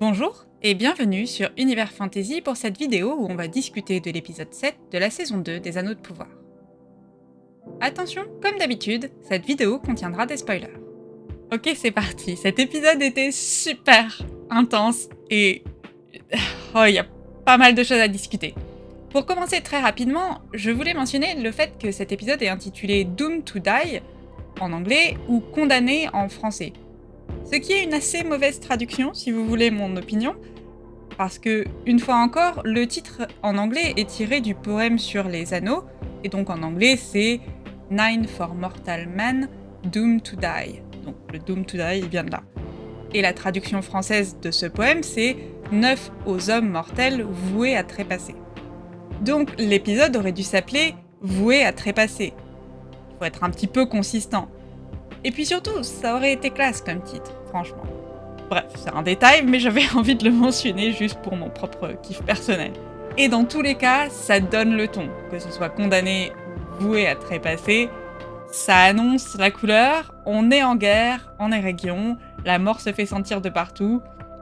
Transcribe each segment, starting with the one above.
Bonjour et bienvenue sur Univers Fantasy pour cette vidéo où on va discuter de l'épisode 7 de la saison 2 des Anneaux de Pouvoir. Attention, comme d'habitude, cette vidéo contiendra des spoilers. Ok, c'est parti, cet épisode était super intense et... il y a pas mal de choses à discuter. Pour commencer très rapidement, je voulais mentionner le fait que cet épisode est intitulé Doomed to Die en anglais ou Condamné en français. Ce qui est une assez mauvaise traduction, si vous voulez mon opinion, parce que, une fois encore, le titre en anglais est tiré du poème sur les anneaux, et donc en anglais c'est Nine for Mortal Man, Doomed to Die. Donc le Doomed to Die, il vient de là. Et la traduction française de ce poème c'est 9 aux hommes mortels voués à trépasser. Donc l'épisode aurait dû s'appeler Voué à trépasser. Il faut être un petit peu consistant. Et puis surtout, ça aurait été classe comme titre, franchement. Bref, c'est un détail, mais j'avais envie de le mentionner juste pour mon propre kiff personnel. Et dans tous les cas, ça donne le ton. Que ce soit condamné ou voué à trépasser, ça annonce la couleur, on est en guerre, en Eregion, la mort se fait sentir de partout,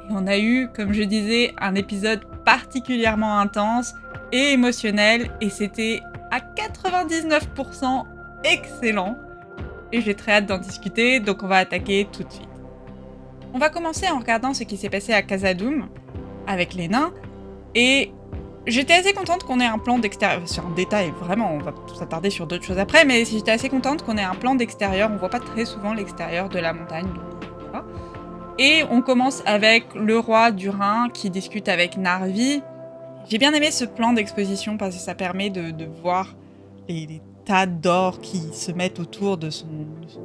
et on a eu, comme je disais, un épisode particulièrement intense et émotionnel, et c'était à 99% excellent. Et j'ai très hâte d'en discuter, donc on va attaquer tout de suite. On va commencer en regardant ce qui s'est passé à Khazad-dûm, avec les nains, et j'étais assez contente qu'on ait un plan d'extérieur, c'est un détail, vraiment, on va s'attarder sur d'autres choses après, mais j'étais assez contente qu'on ait un plan d'extérieur, on voit pas très souvent l'extérieur de la montagne, donc voilà. Et on commence avec le roi du Rhin qui discute avec Narvi. J'ai bien aimé ce plan d'exposition parce que ça permet de voir les tas d'or qui se mettent autour de son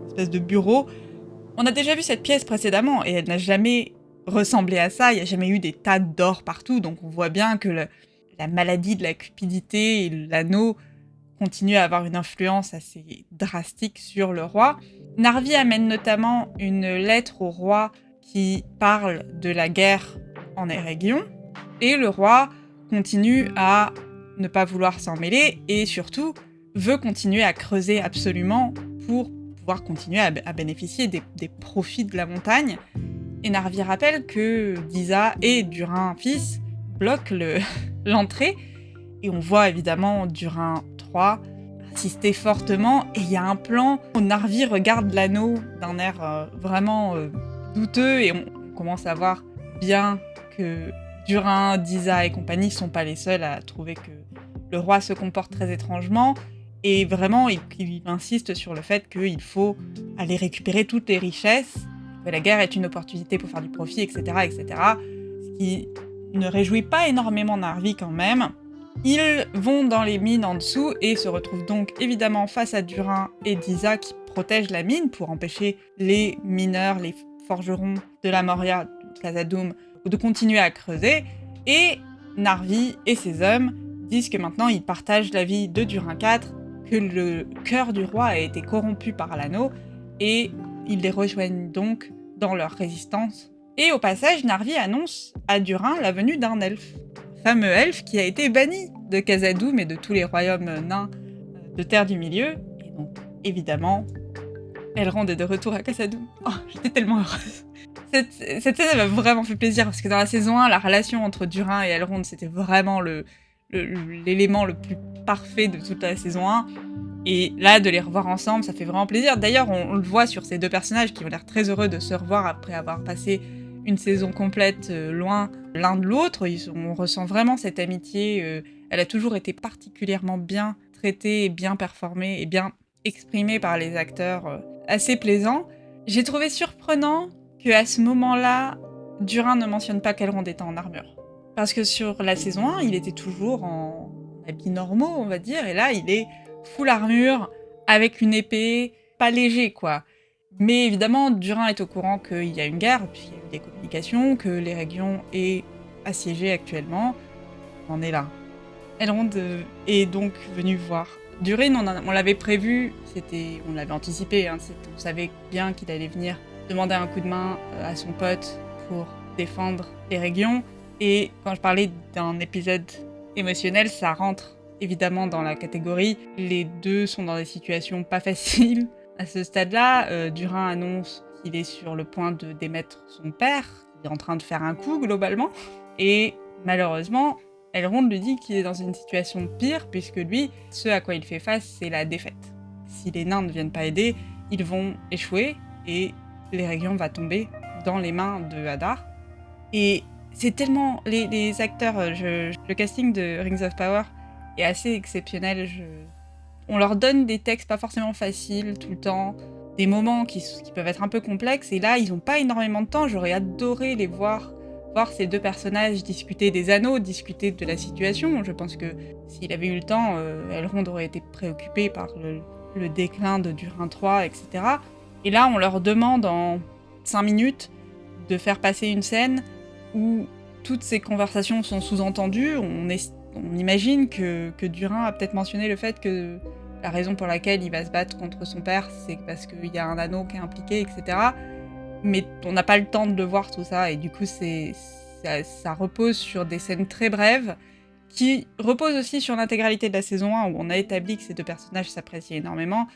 espèce de bureau. On a déjà vu cette pièce précédemment et elle n'a jamais ressemblé à ça, il n'y a jamais eu des tas d'or partout, donc on voit bien que la maladie de la cupidité et l'anneau continuent à avoir une influence assez drastique sur le roi. Narvi amène notamment une lettre au roi qui parle de la guerre en Eregion, et le roi continue à ne pas vouloir s'en mêler et surtout veut continuer à creuser absolument pour pouvoir continuer à bénéficier des profits de la montagne. Et Narvi rappelle que Disa et Durin fils bloquent l'entrée, et on voit évidemment Durin III insister fortement, et il y a un plan où Narvi regarde l'anneau d'un air vraiment douteux, et on commence à voir bien que Durin, Disa et compagnie sont pas les seuls à trouver que le roi se comporte très étrangement. Et vraiment, il insiste sur le fait qu'il faut aller récupérer toutes les richesses, que la guerre est une opportunité pour faire du profit, etc., etc. Ce qui ne réjouit pas énormément Narvi quand même. Ils vont dans les mines en dessous et se retrouvent donc évidemment face à Durin et Disa qui protègent la mine pour empêcher les mineurs, les forgerons de la Moria, de Khazad-dûm, de continuer à creuser. Et Narvi et ses hommes disent que maintenant ils partagent la vie de Durin IV, que le cœur du roi a été corrompu par l'anneau, et ils les rejoignent donc dans leur résistance. Et au passage, Narvi annonce à Durin la venue d'un elfe, le fameux elfe qui a été banni de Khazad-dûm et de tous les royaumes nains de Terre du Milieu. Et donc, évidemment, Elrond est de retour à Khazad-dûm. Oh, j'étais tellement heureuse. Cette scène m'a vraiment fait plaisir, parce que dans la saison 1, la relation entre Durin et Elrond, c'était vraiment l'élément le plus parfait de toute la saison 1. Et là, de les revoir ensemble, ça fait vraiment plaisir. D'ailleurs, on le voit sur ces deux personnages qui ont l'air très heureux de se revoir après avoir passé une saison complète loin l'un de l'autre. On ressent vraiment cette amitié. Elle a toujours été particulièrement bien traitée, bien performée et bien exprimée par les acteurs, assez plaisant. J'ai trouvé surprenant qu'à ce moment-là, Durin ne mentionne pas qu'Elrond était en armure. Parce que sur la saison 1, il était toujours en habits normaux, on va dire, et là, il est full armure, avec une épée, pas léger, quoi. Mais évidemment, Durin est au courant qu'il y a une guerre, puis il y a eu des communications, que l'Eregion est assiégée actuellement. On en est là. Elrond est donc venu voir. Durin, on l'avait prévu, on l'avait anticipé, hein, on savait bien qu'il allait venir demander un coup de main à son pote pour défendre l'Eregion. Et quand je parlais d'un épisode émotionnel, ça rentre évidemment dans la catégorie. Les deux sont dans des situations pas faciles. À ce stade-là, Durin annonce qu'il est sur le point de démettre son père, est en train de faire un coup globalement. Et malheureusement, Elrond lui dit qu'il est dans une situation pire, puisque lui, ce à quoi il fait face, c'est la défaite. Si les nains ne viennent pas aider, ils vont échouer, et l'Eregion va tomber dans les mains de Hadar. Et c'est tellement... Les acteurs, le casting de Rings of Power est assez exceptionnel. On leur donne des textes pas forcément faciles tout le temps, des moments qui peuvent être un peu complexes, et là, ils n'ont pas énormément de temps. J'aurais adoré les voir ces deux personnages discuter des anneaux, discuter de la situation. Je pense que s'il avait eu le temps, Elrond aurait été préoccupé par le déclin de Durin III, etc. Et là, on leur demande en 5 minutes de faire passer une scène où toutes ces conversations sont sous-entendues. On imagine que Durin a peut-être mentionné le fait que la raison pour laquelle il va se battre contre son père, c'est parce qu'il y a un anneau qui est impliqué, etc. Mais on n'a pas le temps de le voir tout ça, et du coup ça repose sur des scènes très brèves, qui reposent aussi sur l'intégralité de la saison 1, où on a établi que ces deux personnages s'apprécient énormément,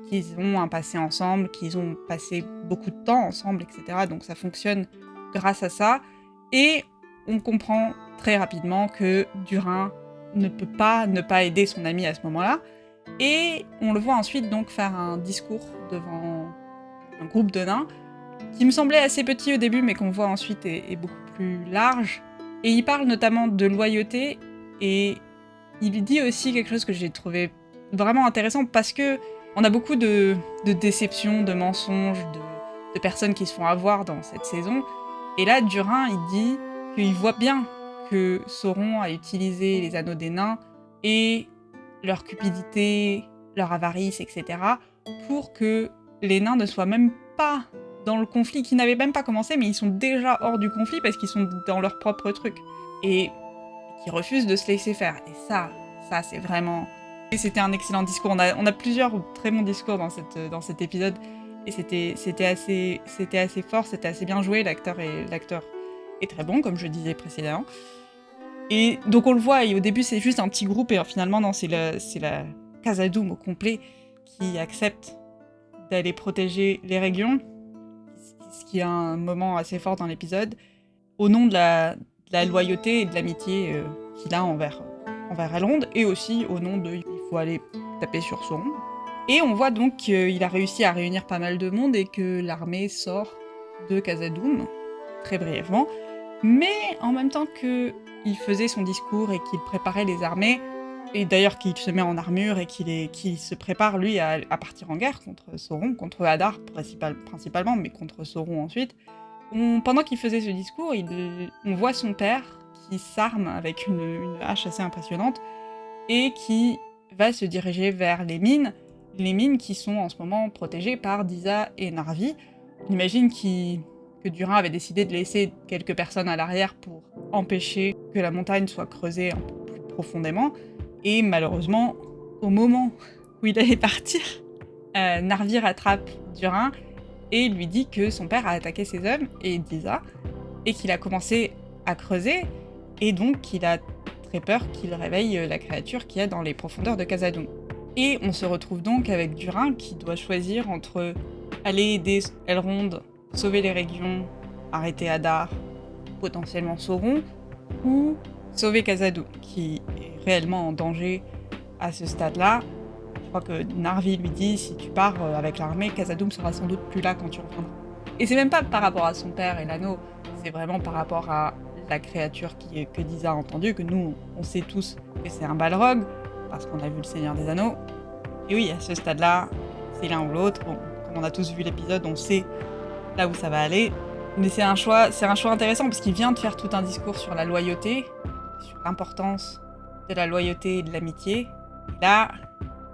qu'ils ont un passé ensemble, qu'ils ont passé beaucoup de temps ensemble, etc. Donc ça fonctionne grâce à ça, et on comprend très rapidement que Durin ne peut pas ne pas aider son ami à ce moment-là, et on le voit ensuite donc faire un discours devant un groupe de nains, qui me semblait assez petit au début, mais qu'on voit ensuite est beaucoup plus large. Et il parle notamment de loyauté, et il dit aussi quelque chose que j'ai trouvé vraiment intéressant, parce que on a beaucoup de déceptions, de mensonges, de personnes qui se font avoir dans cette saison. Et là, Durin, il dit qu'il voit bien que Sauron a utilisé les anneaux des nains et leur cupidité, leur avarice, etc., pour que les nains ne soient même pas dans le conflit, qui n'avait même pas commencé, mais ils sont déjà hors du conflit parce qu'ils sont dans leur propre truc. Et qui refusent de se laisser faire. Et ça c'est vraiment... Et c'était un excellent discours. On a plusieurs très bons discours dans cet épisode, et c'était assez fort, c'était assez bien joué, l'acteur est très bon, comme je disais précédemment. Et donc on le voit, et au début c'est juste un petit groupe, et finalement non, c'est la Khazad-dûm au complet qui accepte d'aller protéger les régions, ce qui est un moment assez fort dans l'épisode, au nom de la loyauté et de l'amitié qu'il a envers Elrond, et aussi au nom de il faut aller taper sur Sauron. Et on voit donc qu'il a réussi à réunir pas mal de monde, et que l'armée sort de Khazad-dûm, très brièvement. Mais en même temps qu'il faisait son discours et qu'il préparait les armées, et d'ailleurs qu'il se met en armure et qu'il se prépare lui à partir en guerre contre Sauron, contre Hadar principalement, mais contre Sauron ensuite, pendant qu'il faisait ce discours, on voit son père qui s'arme avec une hache assez impressionnante, et qui va se diriger vers les mines qui sont en ce moment protégées par Disa et Narvi. On imagine que Durin avait décidé de laisser quelques personnes à l'arrière pour empêcher que la montagne soit creusée un peu plus profondément. Et malheureusement, au moment où il allait partir, Narvi rattrape Durin et lui dit que son père a attaqué ses hommes et Disa, et qu'il a commencé à creuser, et donc qu'il a très peur qu'il réveille la créature qu'il y a dans les profondeurs de Khazad-dûm. Et on se retrouve donc avec Durin qui doit choisir entre aller aider Elrond, sauver les régions, arrêter Hadar, potentiellement Sauron, ou sauver Khazad-dûm, qui est réellement en danger à ce stade-là. Je crois que Narvi lui dit, si tu pars avec l'armée, Khazad-dûm sera sans doute plus là quand tu reviendras. Et c'est même pas par rapport à son père et l'anneau, c'est vraiment par rapport à la créature que Disa a entendue, que nous, on sait tous que c'est un Balrog, parce qu'on a vu le Seigneur des Anneaux. Et oui, à ce stade-là, c'est l'un ou l'autre. Bon, comme on a tous vu l'épisode, on sait là où ça va aller. Mais c'est un choix intéressant, parce qu'il vient de faire tout un discours sur la loyauté, sur l'importance de la loyauté et de l'amitié. Et là,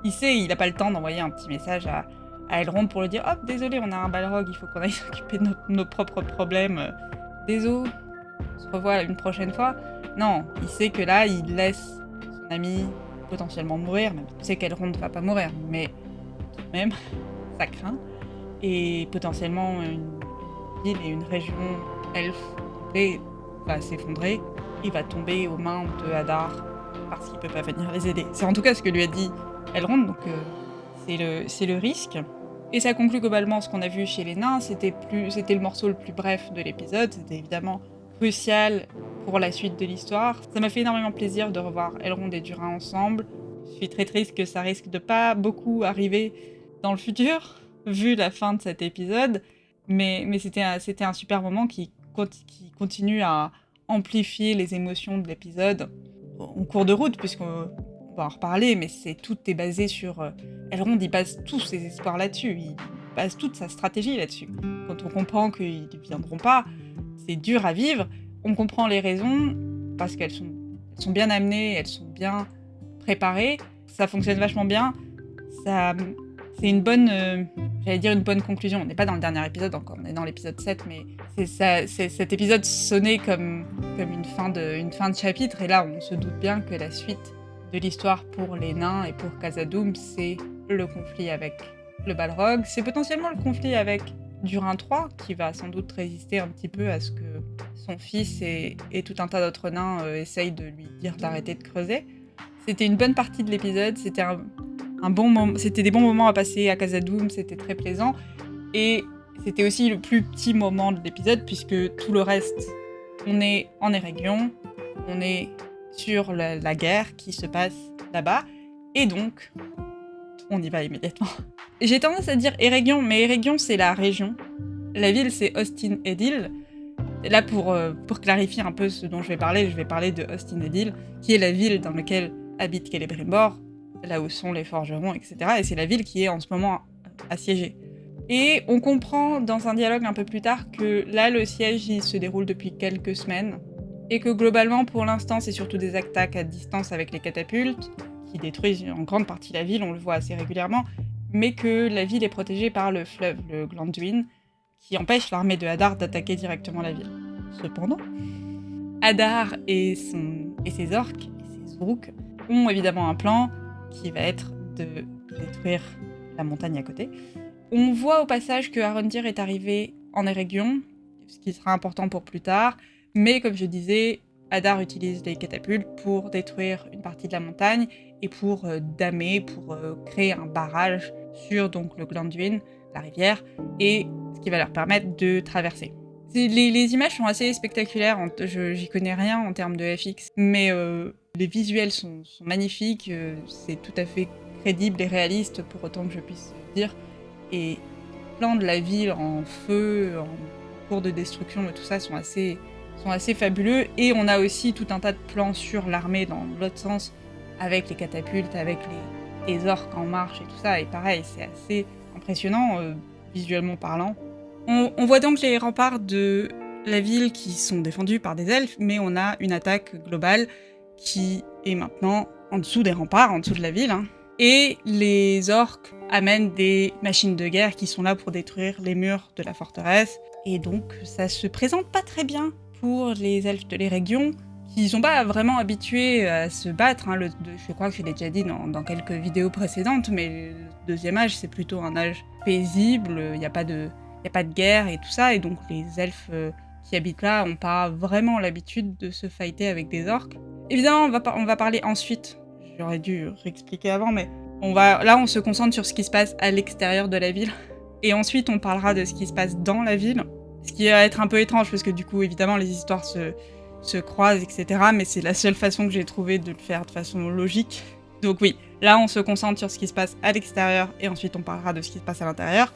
il n'a pas le temps d'envoyer un petit message à Elrond pour lui dire « Hop, désolé, on a un Balrog, il faut qu'on aille s'occuper de nos propres problèmes. Désolé, on se revoit une prochaine fois. » Non, il sait que là, il laisse son ami potentiellement mourir, même il sait qu'Elrond ne va pas mourir, mais tout de même, ça craint. Et potentiellement, une ville et une région elfe va s'effondrer et va tomber aux mains de Hadar parce qu'il peut pas venir les aider. C'est en tout cas ce que lui a dit Elrond, donc c'est le risque. Et ça conclut globalement ce qu'on a vu chez les nains, c'était le morceau le plus bref de l'épisode, c'était évidemment crucial pour la suite de l'histoire. Ça m'a fait énormément plaisir de revoir Elrond et Durin ensemble. Je suis très triste que ça risque de pas beaucoup arriver dans le futur, vu la fin de cet épisode, mais c'était un super moment qui continue à amplifier les émotions de l'épisode en cours de route, puisqu'on va en reparler, mais tout est basé sur... Elrond, il base tous ses espoirs là-dessus, il base toute sa stratégie là-dessus. Quand on comprend qu'ils ne viendront pas, c'est dur à vivre, on comprend les raisons, parce qu'elles sont bien amenées, elles sont bien préparées, ça fonctionne vachement bien, c'est une bonne... j'allais dire une bonne conclusion, on n'est pas dans le dernier épisode encore, on est dans l'épisode 7, mais cet épisode sonnait comme une fin de chapitre, et là on se doute bien que la suite de l'histoire pour les nains et pour Khazad-dûm, c'est le conflit avec le Balrog, c'est potentiellement le conflit avec Durin III, qui va sans doute résister un petit peu à ce que son fils et tout un tas d'autres nains essayent de lui dire d'arrêter de creuser. C'était une bonne partie de l'épisode, c'était c'était des bons moments à passer à Khazad-dûm, c'était très plaisant, et c'était aussi le plus petit moment de l'épisode, puisque tout le reste, on est en Eregion, on est sur la guerre qui se passe là-bas, et donc, on y va immédiatement. J'ai tendance à dire Eregion, mais Eregion c'est la région, la ville c'est Ostin Edil. Là, pour clarifier un peu ce dont je vais parler de Ostin Edil, qui est la ville dans laquelle habite Celebrimbor, là où sont les forgerons, etc. Et c'est la ville qui est en ce moment assiégée. Et on comprend dans un dialogue un peu plus tard que là, le siège il se déroule depuis quelques semaines, et que globalement, pour l'instant, c'est surtout des attaques à distance avec les catapultes, qui détruisent en grande partie la ville, on le voit assez régulièrement, mais que la ville est protégée par le fleuve, le Glanduin, qui empêche l'armée de Hadar d'attaquer directement la ville. Cependant, Hadar et ses orques, et ses Uruk, ont évidemment un plan qui va être de détruire la montagne à côté. On voit au passage que Arondir est arrivé en Eregion, ce qui sera important pour plus tard, mais comme je disais, Hadar utilise les catapultes pour détruire une partie de la montagne et pour damer, pour créer un barrage sur donc, le Glanduin, la rivière, et ce qui va leur permettre de traverser. Les images sont assez spectaculaires, j'y connais rien en termes de FX, mais les visuels sont magnifiques, c'est tout à fait crédible et réaliste pour autant que je puisse dire, et les plans de la ville en feu, en cours de destruction et tout ça sont assez fabuleux, et on a aussi tout un tas de plans sur l'armée dans l'autre sens, avec les catapultes, avec les orques en marche et tout ça, et pareil, c'est assez impressionnant, visuellement parlant. On voit donc les remparts de la ville qui sont défendus par des elfes, mais on a une attaque globale qui est maintenant en dessous des remparts, en dessous de la ville, hein. Et les orques amènent des machines de guerre qui sont là pour détruire les murs de la forteresse, et donc ça se présente pas très bien pour les elfes de l'Eregion, qui sont pas vraiment habitués à se battre, hein. Je crois que je l'ai déjà dit dans quelques vidéos précédentes, mais le deuxième âge c'est plutôt un âge paisible, il n'y a pas de guerre et tout ça, et donc les elfes qui habitent là n'ont pas vraiment l'habitude de se fighter avec des orques. Évidemment, on va parler ensuite, j'aurais dû réexpliquer avant, mais là on se concentre sur ce qui se passe à l'extérieur de la ville, et ensuite on parlera de ce qui se passe dans la ville, ce qui va être un peu étrange, parce que du coup, évidemment, les histoires se croisent, etc., mais c'est la seule façon que j'ai trouvé de le faire de façon logique. Donc oui, là on se concentre sur ce qui se passe à l'extérieur, et ensuite on parlera de ce qui se passe à l'intérieur.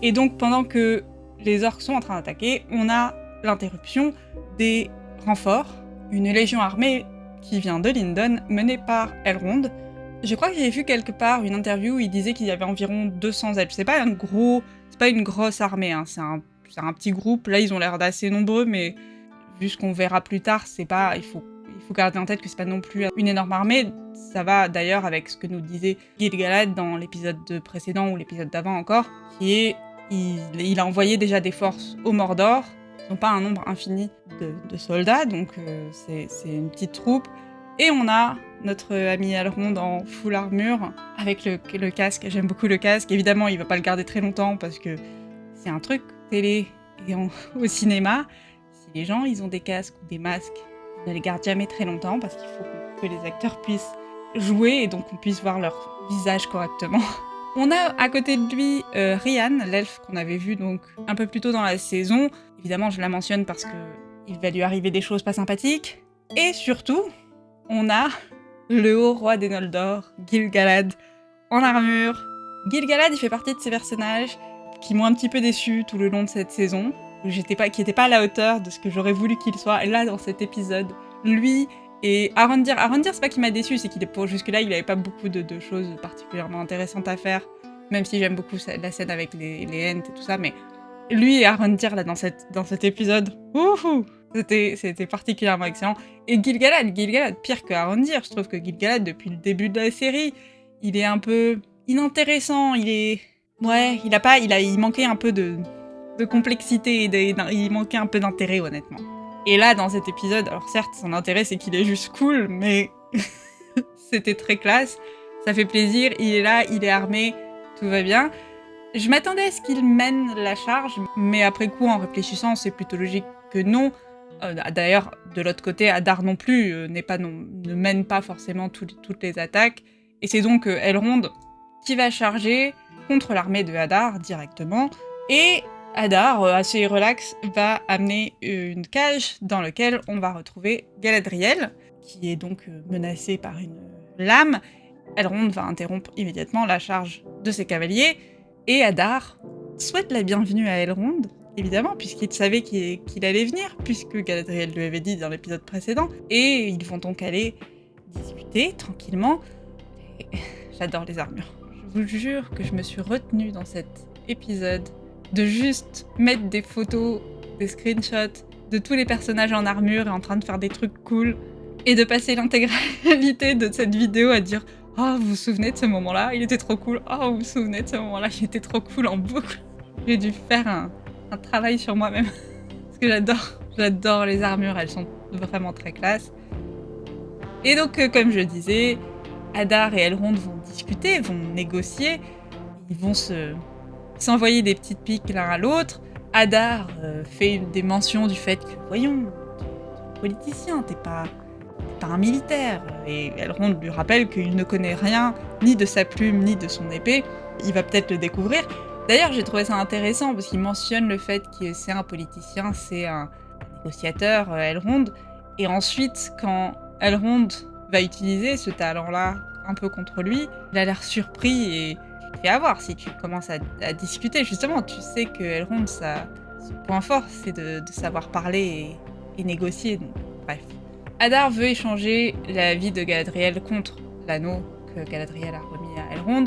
Et donc, pendant que les orques sont en train d'attaquer, on a l'interruption des renforts, une légion armée qui vient de Lindon, menée par Elrond. Je crois que j'ai vu quelque part une interview où il disait qu'il y avait environ 200 elfes. C'est pas une grosse armée, hein. C'est un petit groupe. Là, ils ont l'air d'assez nombreux, mais vu ce qu'on verra plus tard, il faut garder en tête que c'est pas non plus une énorme armée. Ça va d'ailleurs avec ce que nous disait Gil-galad dans l'épisode précédent ou l'épisode d'avant encore, qui est il a envoyé déjà des forces au Mordor. Ils n'ont pas un nombre infini de soldats, donc c'est une petite troupe. Et on a notre ami Elrond en full armure, avec le casque. J'aime beaucoup le casque. Évidemment, il va pas le garder très longtemps, parce que c'est un truc télé et au cinéma. Si les gens ils ont des casques ou des masques, ils ne les gardent jamais très longtemps, parce qu'il faut que les acteurs puissent jouer, et donc qu'on puisse voir leur visage correctement. On a à côté de lui Ryan, l'elfe qu'on avait vu donc un peu plus tôt dans la saison. Évidemment, je la mentionne parce que il va lui arriver des choses pas sympathiques. Et surtout, on a le haut roi des Noldor, Gil-galad, en armure. Gil-galad, il fait partie de ces personnages qui m'ont un petit peu déçu tout le long de cette saison, qui n'étaient pas à la hauteur de ce que j'aurais voulu qu'il soit. Et là, dans cet épisode, lui et Arondir, c'est pas qu'il m'a déçu, c'est qu'il est jusque-là, il avait pas beaucoup de choses particulièrement intéressantes à faire, même si j'aime beaucoup la scène avec les Ents et tout ça, mais lui et Arondir, là, dans cet épisode, c'était particulièrement excellent. Et Gil-galad, pire que Arondir, je trouve que Gil-galad, depuis le début de la série, il est un peu inintéressant, il manquait un peu de complexité, il manquait un peu d'intérêt, honnêtement. Et là, dans cet épisode, alors certes, son intérêt, c'est qu'il est juste cool, mais c'était très classe, ça fait plaisir, il est là, il est armé, tout va bien. Je m'attendais à ce qu'il mène la charge, mais après coup, en réfléchissant, c'est plutôt logique que non. D'ailleurs, de l'autre côté, Hadar non plus ne mène pas forcément toutes les attaques, et c'est donc Elrond qui va charger contre l'armée de Hadar directement, et Hadar, assez relax, va amener une cage dans laquelle on va retrouver Galadriel, qui est donc menacée par une lame. Elrond va interrompre immédiatement la charge de ses cavaliers, et Hadar souhaite la bienvenue à Elrond, évidemment, puisqu'il savait qu'il allait venir, puisque Galadriel lui avait dit dans l'épisode précédent, et ils vont donc aller discuter tranquillement. Et j'adore les armures. Je vous jure que je me suis retenue dans cet épisode de juste mettre des photos, des screenshots de tous les personnages en armure et en train de faire des trucs cool, et de passer l'intégralité de cette vidéo à dire « Oh, vous vous souvenez de ce moment-là? Il était trop cool. Oh, vous vous souvenez de ce moment-là? Il était trop cool » en boucle. J'ai dû faire un travail sur moi-même. Parce que j'adore les armures, elles sont vraiment très classe. Et donc, comme je disais, Hadar et Elrond vont discuter, vont négocier, ils vont s'envoyer des petites piques l'un à l'autre. Hadar fait des mentions du fait que, voyons, t'es un politicien, t'es pas un militaire. Et Elrond lui rappelle qu'il ne connaît rien, ni de sa plume, ni de son épée. Il va peut-être le découvrir. D'ailleurs, j'ai trouvé ça intéressant, parce qu'il mentionne le fait que c'est un politicien, c'est un négociateur, Elrond. Et ensuite, quand Elrond va utiliser ce talent-là un peu contre lui, il a l'air surpris et tu te fais avoir si tu commences à discuter. Justement, tu sais que Elrond, son point fort, c'est de savoir parler et négocier. Donc, bref. Hadar veut échanger la vie de Galadriel contre l'anneau que Galadriel a remis à Elrond.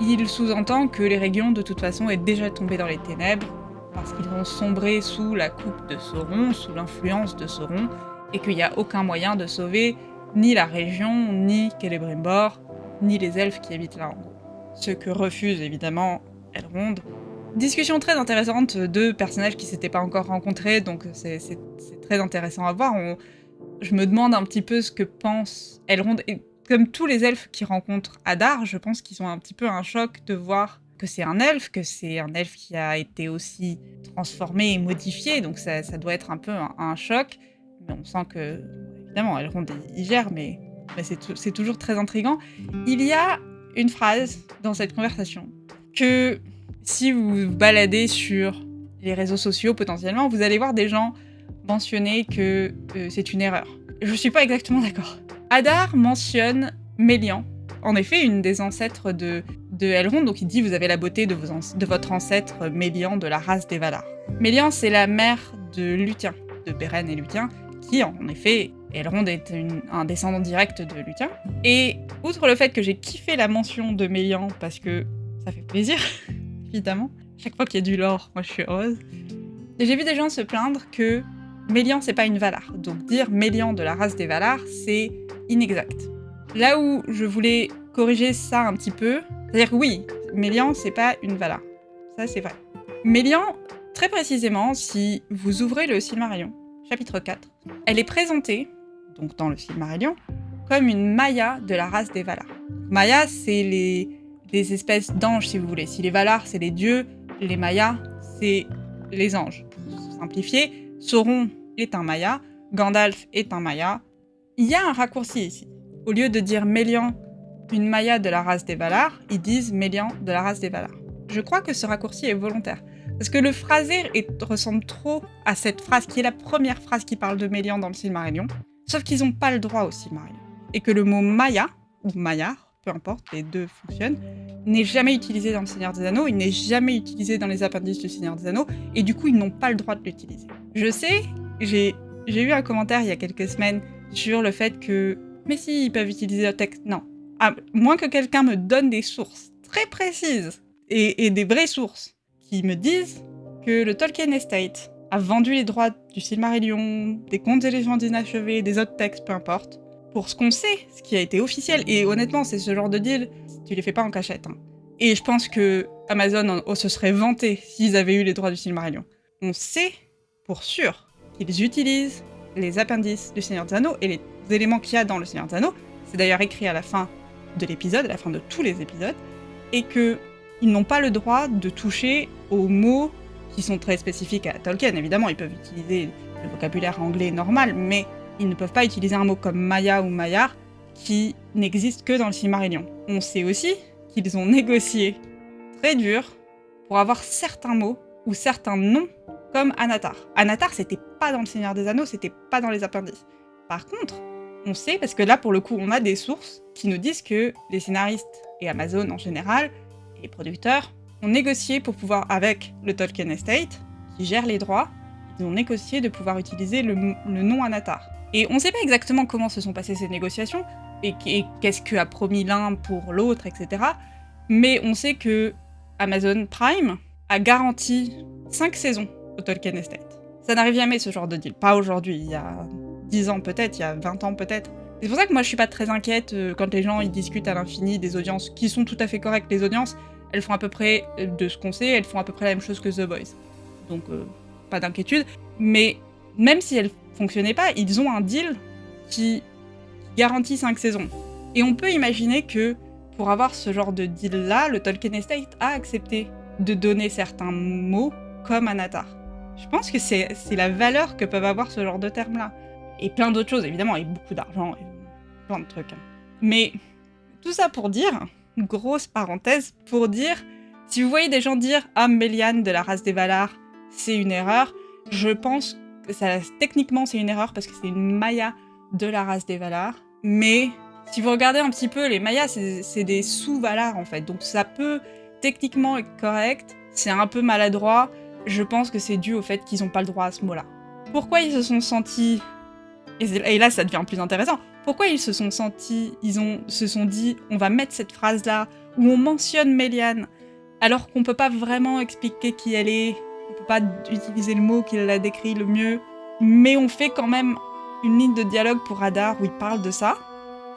Il sous-entend que les régions, de toute façon, est déjà tombées dans les ténèbres, parce qu'ils vont sombrer sous la coupe de Sauron, sous l'influence de Sauron, et qu'il n'y a aucun moyen de sauver ni la région, ni Celebrimbor, ni les elfes qui habitent là en gros. Ce que refuse évidemment Elrond. Discussion très intéressante de personnages qui s'étaient pas encore rencontrés, donc c'est très intéressant à voir. Je me demande un petit peu ce que pense Elrond, et comme tous les elfes qui rencontrent Hadar, je pense qu'ils ont un petit peu un choc de voir que c'est un elfe qui a été aussi transformé et modifié, donc ça doit être un peu un choc. Mais on sent que, évidemment, Elrond il gère, mais c'est toujours très intriguant. Il y a une phrase dans cette conversation que, si vous vous baladez sur les réseaux sociaux, potentiellement, vous allez voir des gens mentionner que c'est une erreur. Je suis pas exactement d'accord. Hadar mentionne Mélian, en effet une des ancêtres de Elrond, donc il dit vous avez la beauté de votre ancêtre Mélian de la race des Valar. Mélian, c'est la mère de Lúthien, de Beren et Lúthien, qui en effet, Elrond est un descendant direct de Lúthien. Et outre le fait que j'ai kiffé la mention de Mélian, parce que ça fait plaisir, évidemment, chaque fois qu'il y a du lore, moi je suis heureuse, et j'ai vu des gens se plaindre que Mélian c'est pas une Valar, donc dire Mélian de la race des Valar, c'est inexact. Là où je voulais corriger ça un petit peu, c'est-à-dire que oui, Mélian c'est pas une Valar, ça c'est vrai. Mélian, très précisément, si vous ouvrez le Silmarillion, chapitre 4, elle est présentée, donc dans le Silmarillion, comme une Maia de la race des Valar. Maia, c'est les espèces d'anges, si vous voulez. Si les Valar, c'est les dieux, les Maias, c'est les anges. Pour simplifier, Sauron est un Maia, Gandalf est un Maia. Il y a un raccourci ici. Au lieu de dire Mélian une Maya de la race des Valar, ils disent Mélian de la race des Valar. Je crois que ce raccourci est volontaire. Parce que le phrasé ressemble trop à cette phrase qui est la première phrase qui parle de Mélian dans le Silmarillion. Sauf qu'ils n'ont pas le droit au Silmarillion. Et que le mot Maya, ou Maillard, peu importe, les deux fonctionnent, n'est jamais utilisé dans le Seigneur des Anneaux, il n'est jamais utilisé dans les appendices du Seigneur des Anneaux, et du coup ils n'ont pas le droit de l'utiliser. Je sais, j'ai eu un commentaire il y a quelques semaines sur le fait que... Mais si, ils peuvent utiliser le texte. Non. À moins que quelqu'un me donne des sources très précises, et des vraies sources, qui me disent que le Tolkien Estate a vendu les droits du Silmarillion, des contes et légendes inachevés, des autres textes, peu importe, pour ce qu'on sait, ce qui a été officiel. Et honnêtement, c'est ce genre de deal, tu les fais pas en cachette. Hein. Et je pense que Amazon se serait vanté s'ils avaient eu les droits du Silmarillion. On sait, pour sûr, qu'ils utilisent les appendices du Seigneur des Anneaux et les éléments qu'il y a dans le Seigneur des Anneaux. C'est d'ailleurs écrit à la fin de l'épisode, à la fin de tous les épisodes, et qu'ils n'ont pas le droit de toucher aux mots qui sont très spécifiques à Tolkien. Évidemment, ils peuvent utiliser le vocabulaire anglais normal, mais ils ne peuvent pas utiliser un mot comme Maya ou Maillard qui n'existe que dans le Silmarillion. On sait aussi qu'ils ont négocié très dur pour avoir certains mots ou certains noms comme Anatar. Anatar, c'était pas dans le Seigneur des Anneaux, c'était pas dans les appendices. Par contre, on sait, parce que là, pour le coup, on a des sources qui nous disent que les scénaristes et Amazon en général, et les producteurs, ont négocié pour pouvoir, avec le Tolkien Estate, qui gère les droits, ils ont négocié de pouvoir utiliser le nom Anatar. Et on ne sait pas exactement comment se sont passées ces négociations, et qu'est-ce que a promis l'un pour l'autre, etc. Mais on sait que Amazon Prime a garanti 5 saisons au Tolkien Estate. Ça n'arrive jamais ce genre de deal. Pas aujourd'hui, il y a 10 ans peut-être, il y a 20 ans peut-être. C'est pour ça que moi je suis pas très inquiète quand les gens ils discutent à l'infini des audiences qui sont tout à fait correctes. Les audiences, elles font à peu près, de ce qu'on sait, elles font à peu près la même chose que The Boys. Donc pas d'inquiétude. Mais même si elles fonctionnaient pas, ils ont un deal qui garantit 5 saisons. Et on peut imaginer que pour avoir ce genre de deal-là, le Tolkien Estate a accepté de donner certains mots comme Anatar. Je pense que c'est la valeur que peuvent avoir ce genre de termes-là. Et plein d'autres choses, évidemment, et beaucoup d'argent, et plein de trucs. Mais tout ça pour dire, une grosse parenthèse, pour dire, si vous voyez des gens dire « Ah, Mélian de la race des Valar, c'est une erreur », je pense que techniquement c'est une erreur parce que c'est une Maya de la race des Valar. Mais si vous regardez un petit peu, les Mayas, c'est des sous-Valar en fait. Donc ça peut techniquement être correct, c'est un peu maladroit. Je pense que c'est dû au fait qu'ils n'ont pas le droit à ce mot-là. Pourquoi ils se sont sentis... Et là, ça devient plus intéressant. Pourquoi ils se sont sentis... se sont dit, on va mettre cette phrase-là, où on mentionne Mélian, alors qu'on peut pas vraiment expliquer qui elle est, on peut pas utiliser le mot qui la décrit le mieux, mais on fait quand même une ligne de dialogue pour Adar où il parle de ça.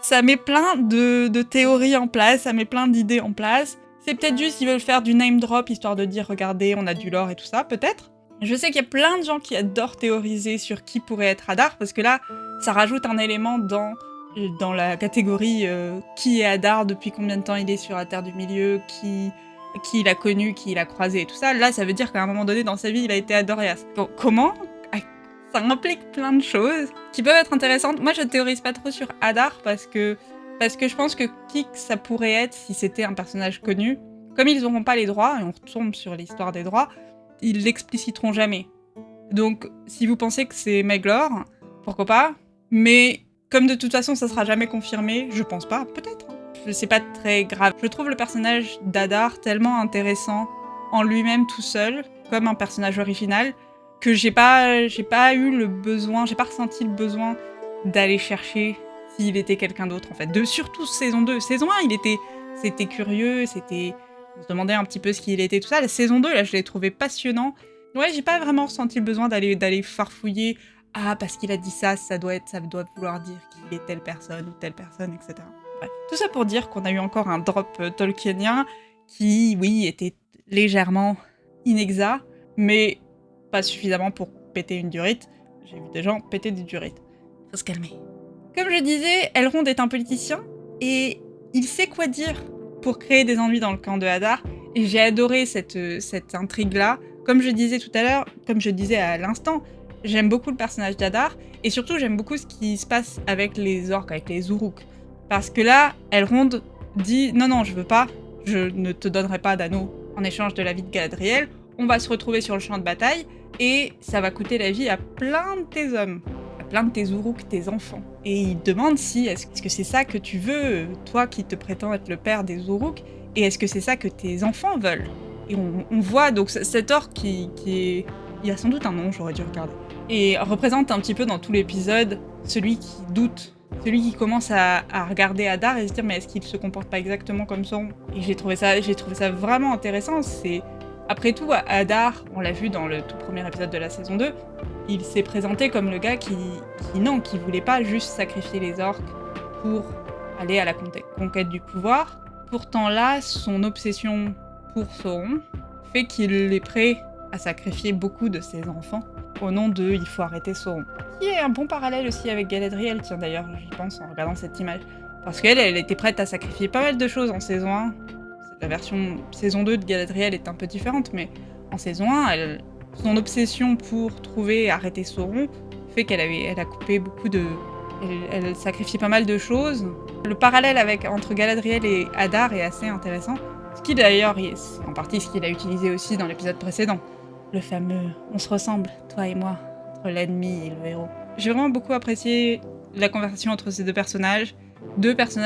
Ça met plein de théories en place, ça met plein d'idées en place. C'est peut-être juste qu'ils veulent faire du name drop, histoire de dire « Regardez, on a du lore et tout ça », peut-être. Je sais qu'il y a plein de gens qui adorent théoriser sur qui pourrait être Adar, parce que là, ça rajoute un élément dans la catégorie qui est Adar, depuis combien de temps il est sur la Terre du Milieu, qui il a connu, qui il a croisé et tout ça. Là, ça veut dire qu'à un moment donné dans sa vie, il a été Adorias. Donc, comment ? Ça implique plein de choses qui peuvent être intéressantes. Moi, je théorise pas trop sur Adar parce que je pense que qui ça pourrait être si c'était un personnage connu. Comme ils n'auront pas les droits, et on retombe sur l'histoire des droits, ils l'expliciteront jamais. Donc, si vous pensez que c'est Maglor, pourquoi pas. Mais comme de toute façon, ça sera jamais confirmé, je pense pas, peut-être. C'est pas très grave. Je trouve le personnage d'Adar tellement intéressant en lui-même tout seul, comme un personnage original, que j'ai pas eu le besoin, j'ai pas ressenti le besoin d'aller chercher s'il était quelqu'un d'autre en fait. Surtout saison 2. Saison 1, c'était curieux, on se demandait un petit peu ce qu'il était, tout ça. La saison 2, là, je l'ai trouvé passionnant. Ouais, j'ai pas vraiment ressenti le besoin d'aller farfouiller. Ah, parce qu'il a dit ça, ça doit vouloir dire qu'il est telle personne ou telle personne, etc. Bref. Tout ça pour dire qu'on a eu encore un drop tolkienien qui, oui, était légèrement inexact, mais pas suffisamment pour péter une durite. J'ai vu des gens péter des durites. Faut se calmer. Comme je disais, Elrond est un politicien, et il sait quoi dire pour créer des ennuis dans le camp de Hadar, et j'ai adoré cette intrigue-là. Comme je disais tout à l'heure, comme je disais à l'instant, j'aime beaucoup le personnage d'Adar, et surtout j'aime beaucoup ce qui se passe avec les orques, avec les Uruk. Parce que là, Elrond dit « Non, je veux pas, je ne te donnerai pas d'anneau en échange de la vie de Galadriel, on va se retrouver sur le champ de bataille, et ça va coûter la vie à plein de tes hommes, à plein de tes Uruk, tes enfants. » Et il demande si est-ce que c'est ça que tu veux, toi qui te prétends être le père des Uruk, et est-ce que c'est ça que tes enfants veulent? Et on voit donc cet orc qui est... Il a sans doute un nom, j'aurais dû regarder. Et représente un petit peu dans tout l'épisode celui qui doute, celui qui commence à regarder Hadar et se dire mais est-ce qu'il se comporte pas exactement comme son? Et j'ai trouvé ça vraiment intéressant. C'est après tout Hadar, on l'a vu dans le tout premier épisode de la saison 2, il s'est présenté comme le gars qui voulait pas juste sacrifier les orques pour aller à la conquête du pouvoir. Pourtant là, son obsession pour Sauron fait qu'il est prêt à sacrifier beaucoup de ses enfants au nom de « il faut arrêter Sauron ». Qui est un bon parallèle aussi avec Galadriel, tiens d'ailleurs, j'y pense en regardant cette image. Parce qu'elle était prête à sacrifier pas mal de choses en saison 1. La version saison 2 de Galadriel est un peu différente, mais en saison 1, son obsession pour trouver et arrêter Sauron fait qu'elle a coupé beaucoup de... Elle sacrifiait pas mal de choses. Le parallèle entre Galadriel et Hadar est assez intéressant. Ce qui d'ailleurs, c'est en partie ce qu'il a utilisé aussi dans l'épisode précédent. Le fameux « on se ressemble, toi et moi », entre l'ennemi et le héros. J'ai vraiment beaucoup apprécié la conversation entre ces deux personnages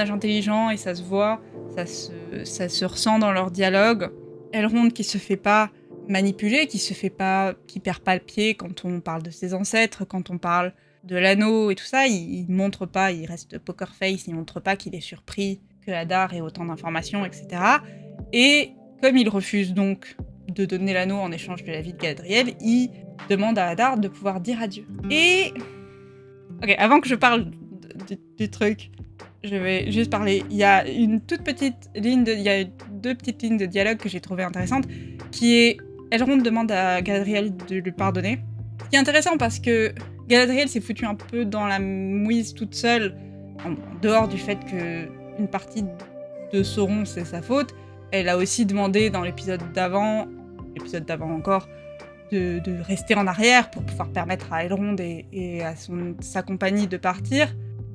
intelligents, et ça se voit, ça se ressent dans leur dialogue. Elrond qui se fait pas manipuler, qui perd pas le pied quand on parle de ses ancêtres, quand on parle de l'anneau et tout ça, il montre pas, il reste poker face, il montre pas qu'il est surpris que Hadar ait autant d'informations, etc. Et comme il refuse donc de donner l'anneau en échange de la vie de Galadriel, il demande à Hadar de pouvoir dire adieu. Et... Ok, avant que je parle du truc, je vais juste parler. Il y a une toute petite ligne il y a 2 petites lignes de dialogue que j'ai trouvées intéressantes, qui est Elrond demande à Galadriel de lui pardonner. Ce qui est intéressant parce que Galadriel s'est foutue un peu dans la mouise toute seule, en dehors du fait que une partie de Sauron c'est sa faute. Elle a aussi demandé dans l'épisode d'avant encore, de rester en arrière pour pouvoir permettre à Elrond et à sa compagnie de partir.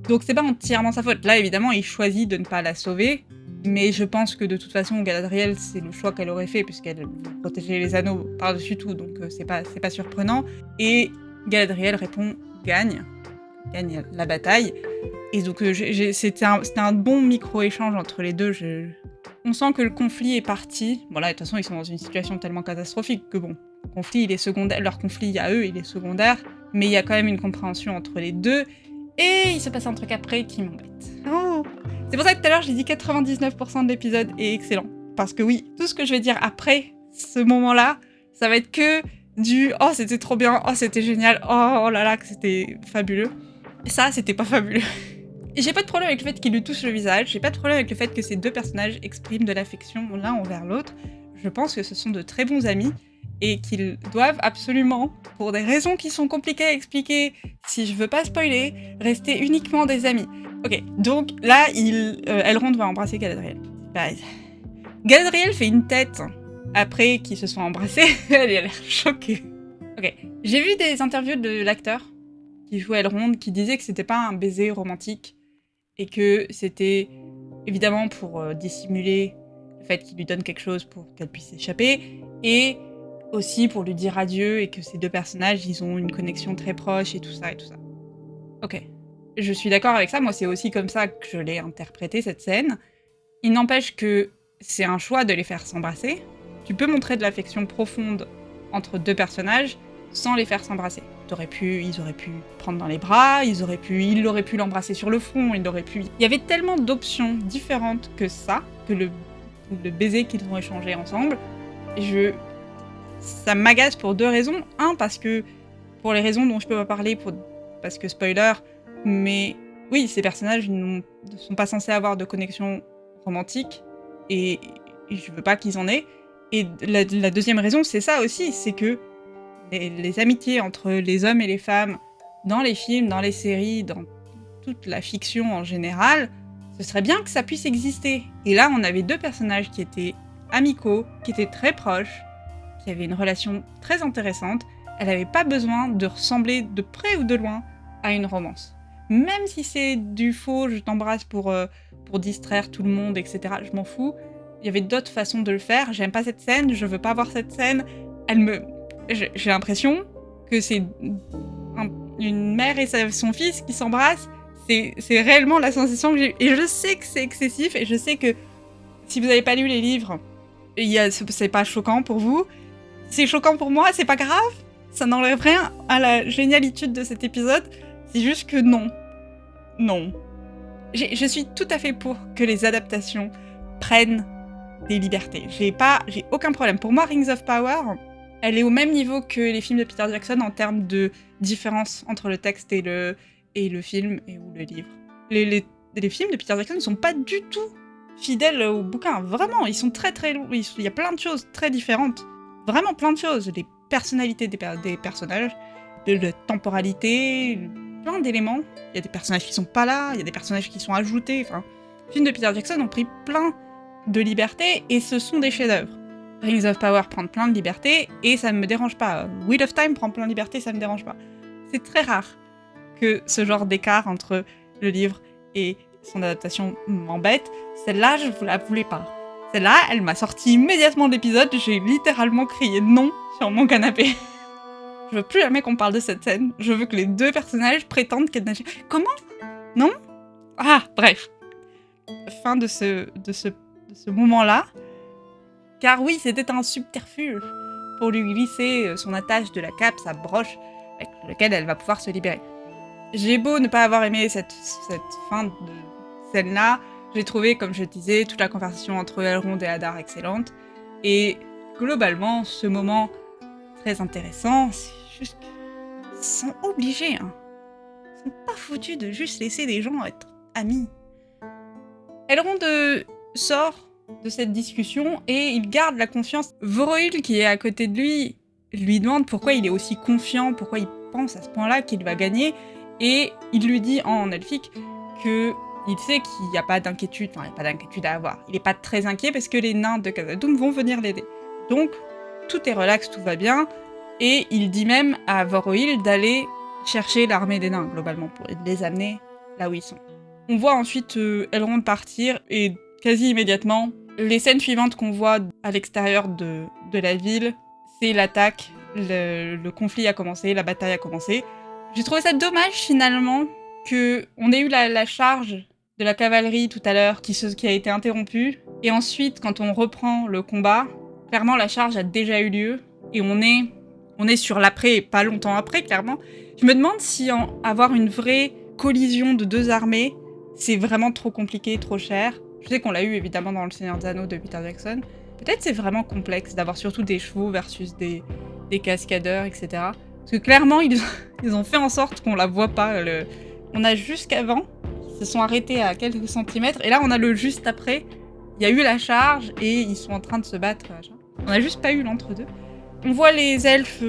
Donc c'est pas entièrement sa faute. Là évidemment il choisit de ne pas la sauver, mais je pense que de toute façon Galadriel c'est le choix qu'elle aurait fait puisqu'elle veut protéger les anneaux par-dessus tout, donc c'est pas surprenant. Et Galadriel répond gagne la bataille. Et donc c'était un bon micro-échange entre les deux. On sent que le conflit est parti. Bon là de toute façon ils sont dans une situation tellement catastrophique que bon, le conflit il est secondaire, leur conflit à eux il est secondaire, mais il y a quand même une compréhension entre les deux. Et il se passe un truc après qui m'embête. Oh. C'est pour ça que tout à l'heure j'ai dit 99% de l'épisode est excellent. Parce que oui, tout ce que je vais dire après ce moment-là, ça va être que du « oh c'était trop bien, oh c'était génial, oh là là que c'était fabuleux ». Et ça, c'était pas fabuleux. Et j'ai pas de problème avec le fait qu'il lui touche le visage, j'ai pas de problème avec le fait que ces deux personnages expriment de l'affection l'un envers l'autre. Je pense que ce sont de très bons amis, et qu'ils doivent absolument, pour des raisons qui sont compliquées à expliquer, si je veux pas spoiler, rester uniquement des amis. Ok, donc là, Elrond va embrasser Galadriel. Bah, Galadriel fait une tête après qu'ils se sont embrassés, elle a l'air choquée. Ok, j'ai vu des interviews de l'acteur qui joue Elrond qui disait que c'était pas un baiser romantique et que c'était évidemment pour dissimuler le fait qu'il lui donne quelque chose pour qu'elle puisse s'échapper, et aussi pour lui dire adieu, et que ces deux personnages, ils ont une connexion très proche et tout ça et tout ça. Ok, je suis d'accord avec ça, moi c'est aussi comme ça que je l'ai interprété cette scène. Il n'empêche que c'est un choix de les faire s'embrasser. Tu peux montrer de l'affection profonde entre deux personnages sans les faire s'embrasser. Ils auraient pu prendre dans les bras, il aurait pu l'embrasser sur le front, il y avait tellement d'options différentes que ça, que le baiser qu'ils ont échangé ensemble. Ça m'agace pour 2 raisons. Un, parce que pour les raisons dont je peux pas parler, parce que spoiler, mais oui, ces personnages ne sont pas censés avoir de connexion romantique, et je veux pas qu'ils en aient. Et la deuxième raison, c'est ça aussi, c'est que les amitiés entre les hommes et les femmes, dans les films, dans les séries, dans toute la fiction en général, ce serait bien que ça puisse exister. Et là, on avait 2 personnages qui étaient amicaux, qui étaient très proches, qui avaient une relation très intéressante. Elle n'avait pas besoin de ressembler de près ou de loin à une romance. même si c'est du faux, je t'embrasse pour distraire tout le monde, etc. Je m'en fous. Il y avait d'autres façons de le faire. J'aime pas cette scène, je veux pas voir cette scène. J'ai l'impression que c'est une mère et son fils qui s'embrassent. C'est réellement la sensation que j'ai eue. Et je sais que c'est excessif, et je sais que si vous n'avez pas lu les livres, c'est pas choquant pour vous. C'est choquant pour moi, c'est pas grave. Ça n'enlève rien à la génialitude de cet épisode. C'est juste que non. Non. Je suis tout à fait pour que les adaptations prennent des libertés. J'ai aucun problème. Pour moi, Rings of Power, elle est au même niveau que les films de Peter Jackson en termes de différence entre le texte et le film ou le livre. Les films de Peter Jackson ne sont pas du tout fidèles au bouquin. Vraiment, ils sont très très lourds. Il y a plein de choses très différentes. Vraiment plein de choses. Les personnalités des personnages, de la temporalité, plein d'éléments. Il y a des personnages qui sont pas là, il y a des personnages qui sont ajoutés. Enfin, les films de Peter Jackson ont pris plein de libertés et ce sont des chefs-d'œuvre. Rings of Power prend plein de libertés et ça ne me dérange pas. Wheel of Time prend plein de libertés, ça ne me dérange pas. C'est très rare que ce genre d'écart entre le livre et son adaptation m'embête. Celle-là, je ne la voulais pas. Celle-là, elle m'a sorti immédiatement de l'épisode, j'ai littéralement crié non sur mon canapé. Je veux plus jamais qu'on parle de cette scène. Je veux que les deux personnages prétendent qu'elle n'a... Comment ? Non ? Ah, bref. Fin de ce moment-là. Car oui, c'était un subterfuge pour lui glisser son attache de la cape, sa broche, avec laquelle elle va pouvoir se libérer. J'ai beau ne pas avoir aimé cette fin de scène-là, j'ai trouvé, comme je disais, toute la conversation entre Elrond et Hadar excellente. Et globalement, ce moment très intéressant, c'est juste qu'ils sont obligés. Ils sont pas foutus de juste laisser des gens être amis. Elrond sort de cette discussion et il garde la confiance. Vorohil, qui est à côté de lui demande pourquoi il est aussi confiant, pourquoi il pense à ce point-là qu'il va gagner. Et il lui dit en elfique qu'il sait qu'il n'y a pas d'inquiétude, enfin il n'y a pas d'inquiétude à avoir. Il n'est pas très inquiet parce que les nains de Khazad-dûm vont venir l'aider. Donc tout est relax, tout va bien. Et il dit même à Vorohil d'aller chercher l'armée des nains, globalement, pour les amener là où ils sont. On voit ensuite Elrond partir et quasi immédiatement, les scènes suivantes qu'on voit à l'extérieur de la ville, c'est l'attaque, le conflit a commencé, la bataille a commencé. J'ai trouvé ça dommage finalement qu'on ait eu la charge de la cavalerie tout à l'heure qui a été interrompue. Et ensuite, quand on reprend le combat, clairement la charge a déjà eu lieu et on est sur l'après et pas longtemps après, clairement. Je me demande si avoir une vraie collision de deux armées, c'est vraiment trop compliqué, trop cher. Je sais qu'on l'a eu évidemment dans Le Seigneur des Anneaux de Peter Jackson. Peut-être c'est vraiment complexe d'avoir surtout des chevaux versus des cascadeurs, etc. Parce que clairement, ils ont fait en sorte qu'on la voit pas. On a jusqu'avant, ils se sont arrêtés à quelques centimètres, et là on a le juste après. Il y a eu la charge et ils sont en train de se battre. On a juste pas eu l'entre-deux. On voit les elfes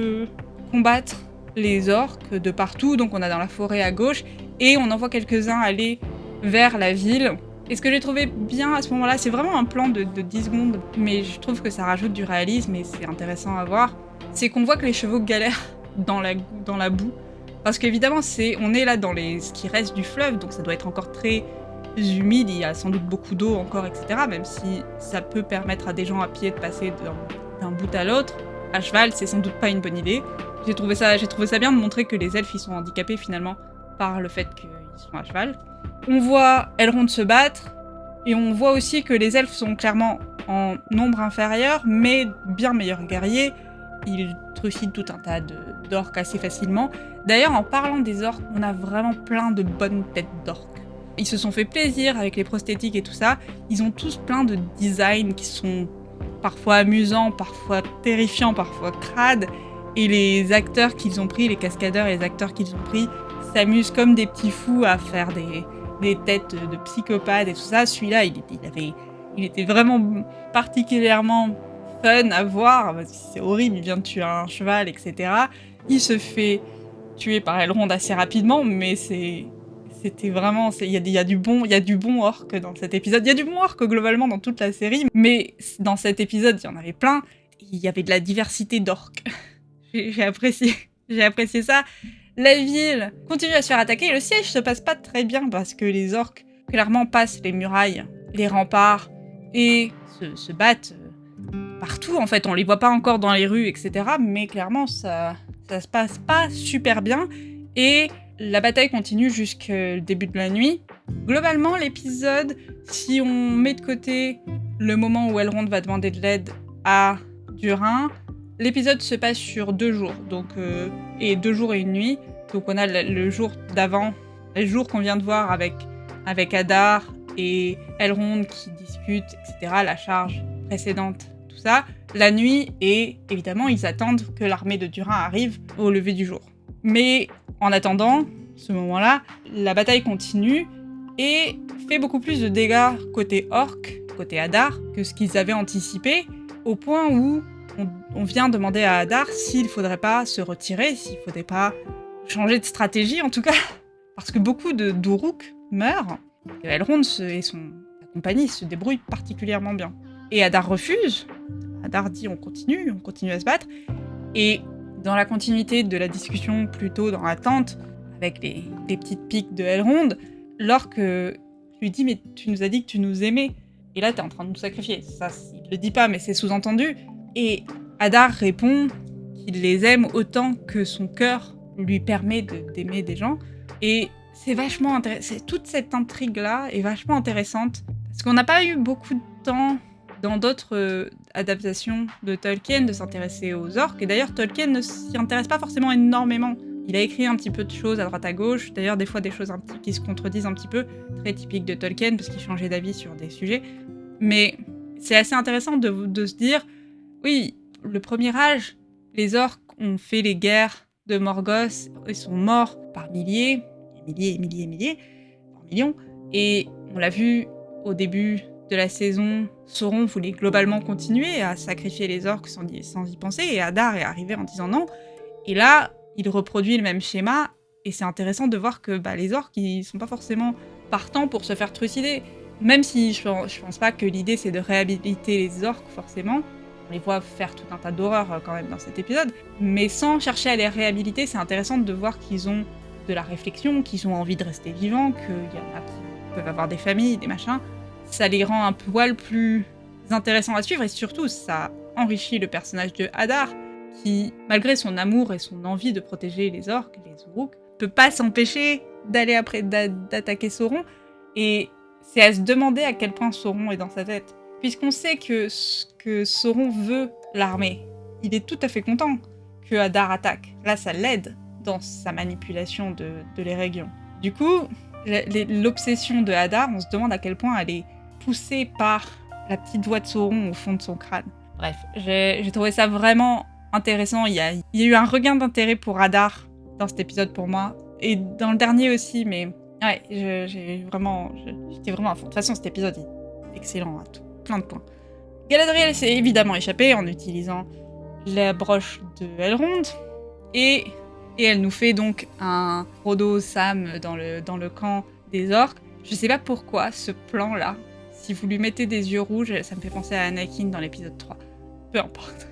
combattre les orques de partout, donc on a dans la forêt à gauche, et on en voit quelques-uns aller vers la ville. Et ce que j'ai trouvé bien à ce moment-là, c'est vraiment un plan de 10 secondes, mais je trouve que ça rajoute du réalisme et c'est intéressant à voir, c'est qu'on voit que les chevaux galèrent dans la boue. Parce qu'évidemment, on est là dans ce qui reste du fleuve, donc ça doit être encore très humide, il y a sans doute beaucoup d'eau encore, etc. Même si ça peut permettre à des gens à pied de passer d'un bout à l'autre. À cheval, c'est sans doute pas une bonne idée. J'ai trouvé ça bien de montrer que les elfes ils sont handicapés finalement par le fait qu'ils sont à cheval. On voit Elrond se battre, et on voit aussi que les elfes sont clairement en nombre inférieur, mais bien meilleurs guerriers. Ils trucident tout un tas d'orques assez facilement. D'ailleurs, en parlant des orques, on a vraiment plein de bonnes têtes d'orques. Ils se sont fait plaisir avec les prosthétiques et tout ça. Ils ont tous plein de designs qui sont parfois amusants, parfois terrifiants, parfois crades. Et les acteurs qu'ils ont pris, les cascadeurs et les acteurs qu'ils ont pris, s'amusent comme des petits fous à faire des têtes de psychopathes et tout ça. Celui-là, il était vraiment particulièrement fun à voir. C'est horrible, il vient de tuer un cheval, etc. Il se fait tuer par Elrond assez rapidement, mais c'était vraiment... Il y a du bon orc dans cet épisode. Il y a du bon orc globalement dans toute la série, mais dans cet épisode, il y en avait plein. Il y avait de la diversité d'orcs. J'ai apprécié ça. La ville continue à se faire attaquer et le siège se passe pas très bien parce que les orques clairement passent les murailles, les remparts et se battent partout. En fait, on les voit pas encore dans les rues, etc. Mais clairement, ça se passe pas super bien et la bataille continue jusqu'au début de la nuit. Globalement, l'épisode, si on met de côté le moment où Elrond va demander de l'aide à Durin, l'épisode se passe sur 2 jours, et 2 jours et une nuit. Donc on a le jour d'avant, le jour qu'on vient de voir avec Adar et Elrond qui discutent, etc. La charge précédente, tout ça. La nuit, et évidemment, ils attendent que l'armée de Durin arrive au lever du jour. Mais en attendant, ce moment-là, la bataille continue et fait beaucoup plus de dégâts côté orc, côté Adar, que ce qu'ils avaient anticipé, au point où on vient demander à Adar s'il faudrait pas se retirer, s'il faudrait pas changer de stratégie en tout cas, parce que beaucoup de d'Uruk meurent, et Elrond et sa compagnie se débrouillent particulièrement bien. Et Adar refuse, Adar dit on continue à se battre, et dans la continuité de la discussion, plutôt dans la tente, avec les petites piques de Elrond, Lorc lui dit mais tu nous as dit que tu nous aimais, et là t'es en train de nous sacrifier. Ça, il le dit pas, mais c'est sous-entendu. Et Adar répond qu'il les aime autant que son cœur lui permet d'aimer des gens. Et c'est vachement intéressant. Toute cette intrigue-là est vachement intéressante. Parce qu'on n'a pas eu beaucoup de temps dans d'autres adaptations de Tolkien de s'intéresser aux orques. Et d'ailleurs, Tolkien ne s'y intéresse pas forcément énormément. Il a écrit un petit peu de choses à droite à gauche. D'ailleurs, des fois, des choses qui se contredisent un petit peu. Très typique de Tolkien, parce qu'il changeait d'avis sur des sujets. Mais c'est assez intéressant de se dire, oui, le premier âge, les orques ont fait les guerres de Morgoth, ils sont morts par milliers, par millions, et on l'a vu au début de la saison, Sauron voulait globalement continuer à sacrifier les orques sans y penser, et Adar est arrivé en disant non, et là, il reproduit le même schéma, et c'est intéressant de voir que les orques, ils sont pas forcément partants pour se faire trucider, même si je pense pas que l'idée c'est de réhabiliter les orques forcément. On les voit faire tout un tas d'horreurs quand même dans cet épisode, mais sans chercher à les réhabiliter, c'est intéressant de voir qu'ils ont de la réflexion, qu'ils ont envie de rester vivants, qu'il y en a qui peuvent avoir des familles, des machins. Ça les rend un poil plus intéressants à suivre, et surtout ça enrichit le personnage de Adar, qui, malgré son amour et son envie de protéger les orques, les Uruk, peut pas s'empêcher d'attaquer Sauron, et c'est à se demander à quel point Sauron est dans sa tête. Puisqu'on sait que Sauron veut l'armée, il est tout à fait content que Adar attaque. Là, ça l'aide dans sa manipulation de l'Eregion. Du coup, l'obsession de Adar, on se demande à quel point elle est poussée par la petite voix de Sauron au fond de son crâne. Bref, j'ai trouvé ça vraiment intéressant. Il y a eu un regain d'intérêt pour Adar dans cet épisode pour moi, et dans le dernier aussi, mais ouais, j'étais vraiment à fond. De toute façon, cet épisode est excellent à tout. Plein de points. Galadriel s'est évidemment échappée en utilisant la broche de Elrond, et elle nous fait donc un Frodo Sam dans le camp des orques. Je sais pas pourquoi ce plan-là, si vous lui mettez des yeux rouges, ça me fait penser à Anakin dans l'épisode 3. Peu importe.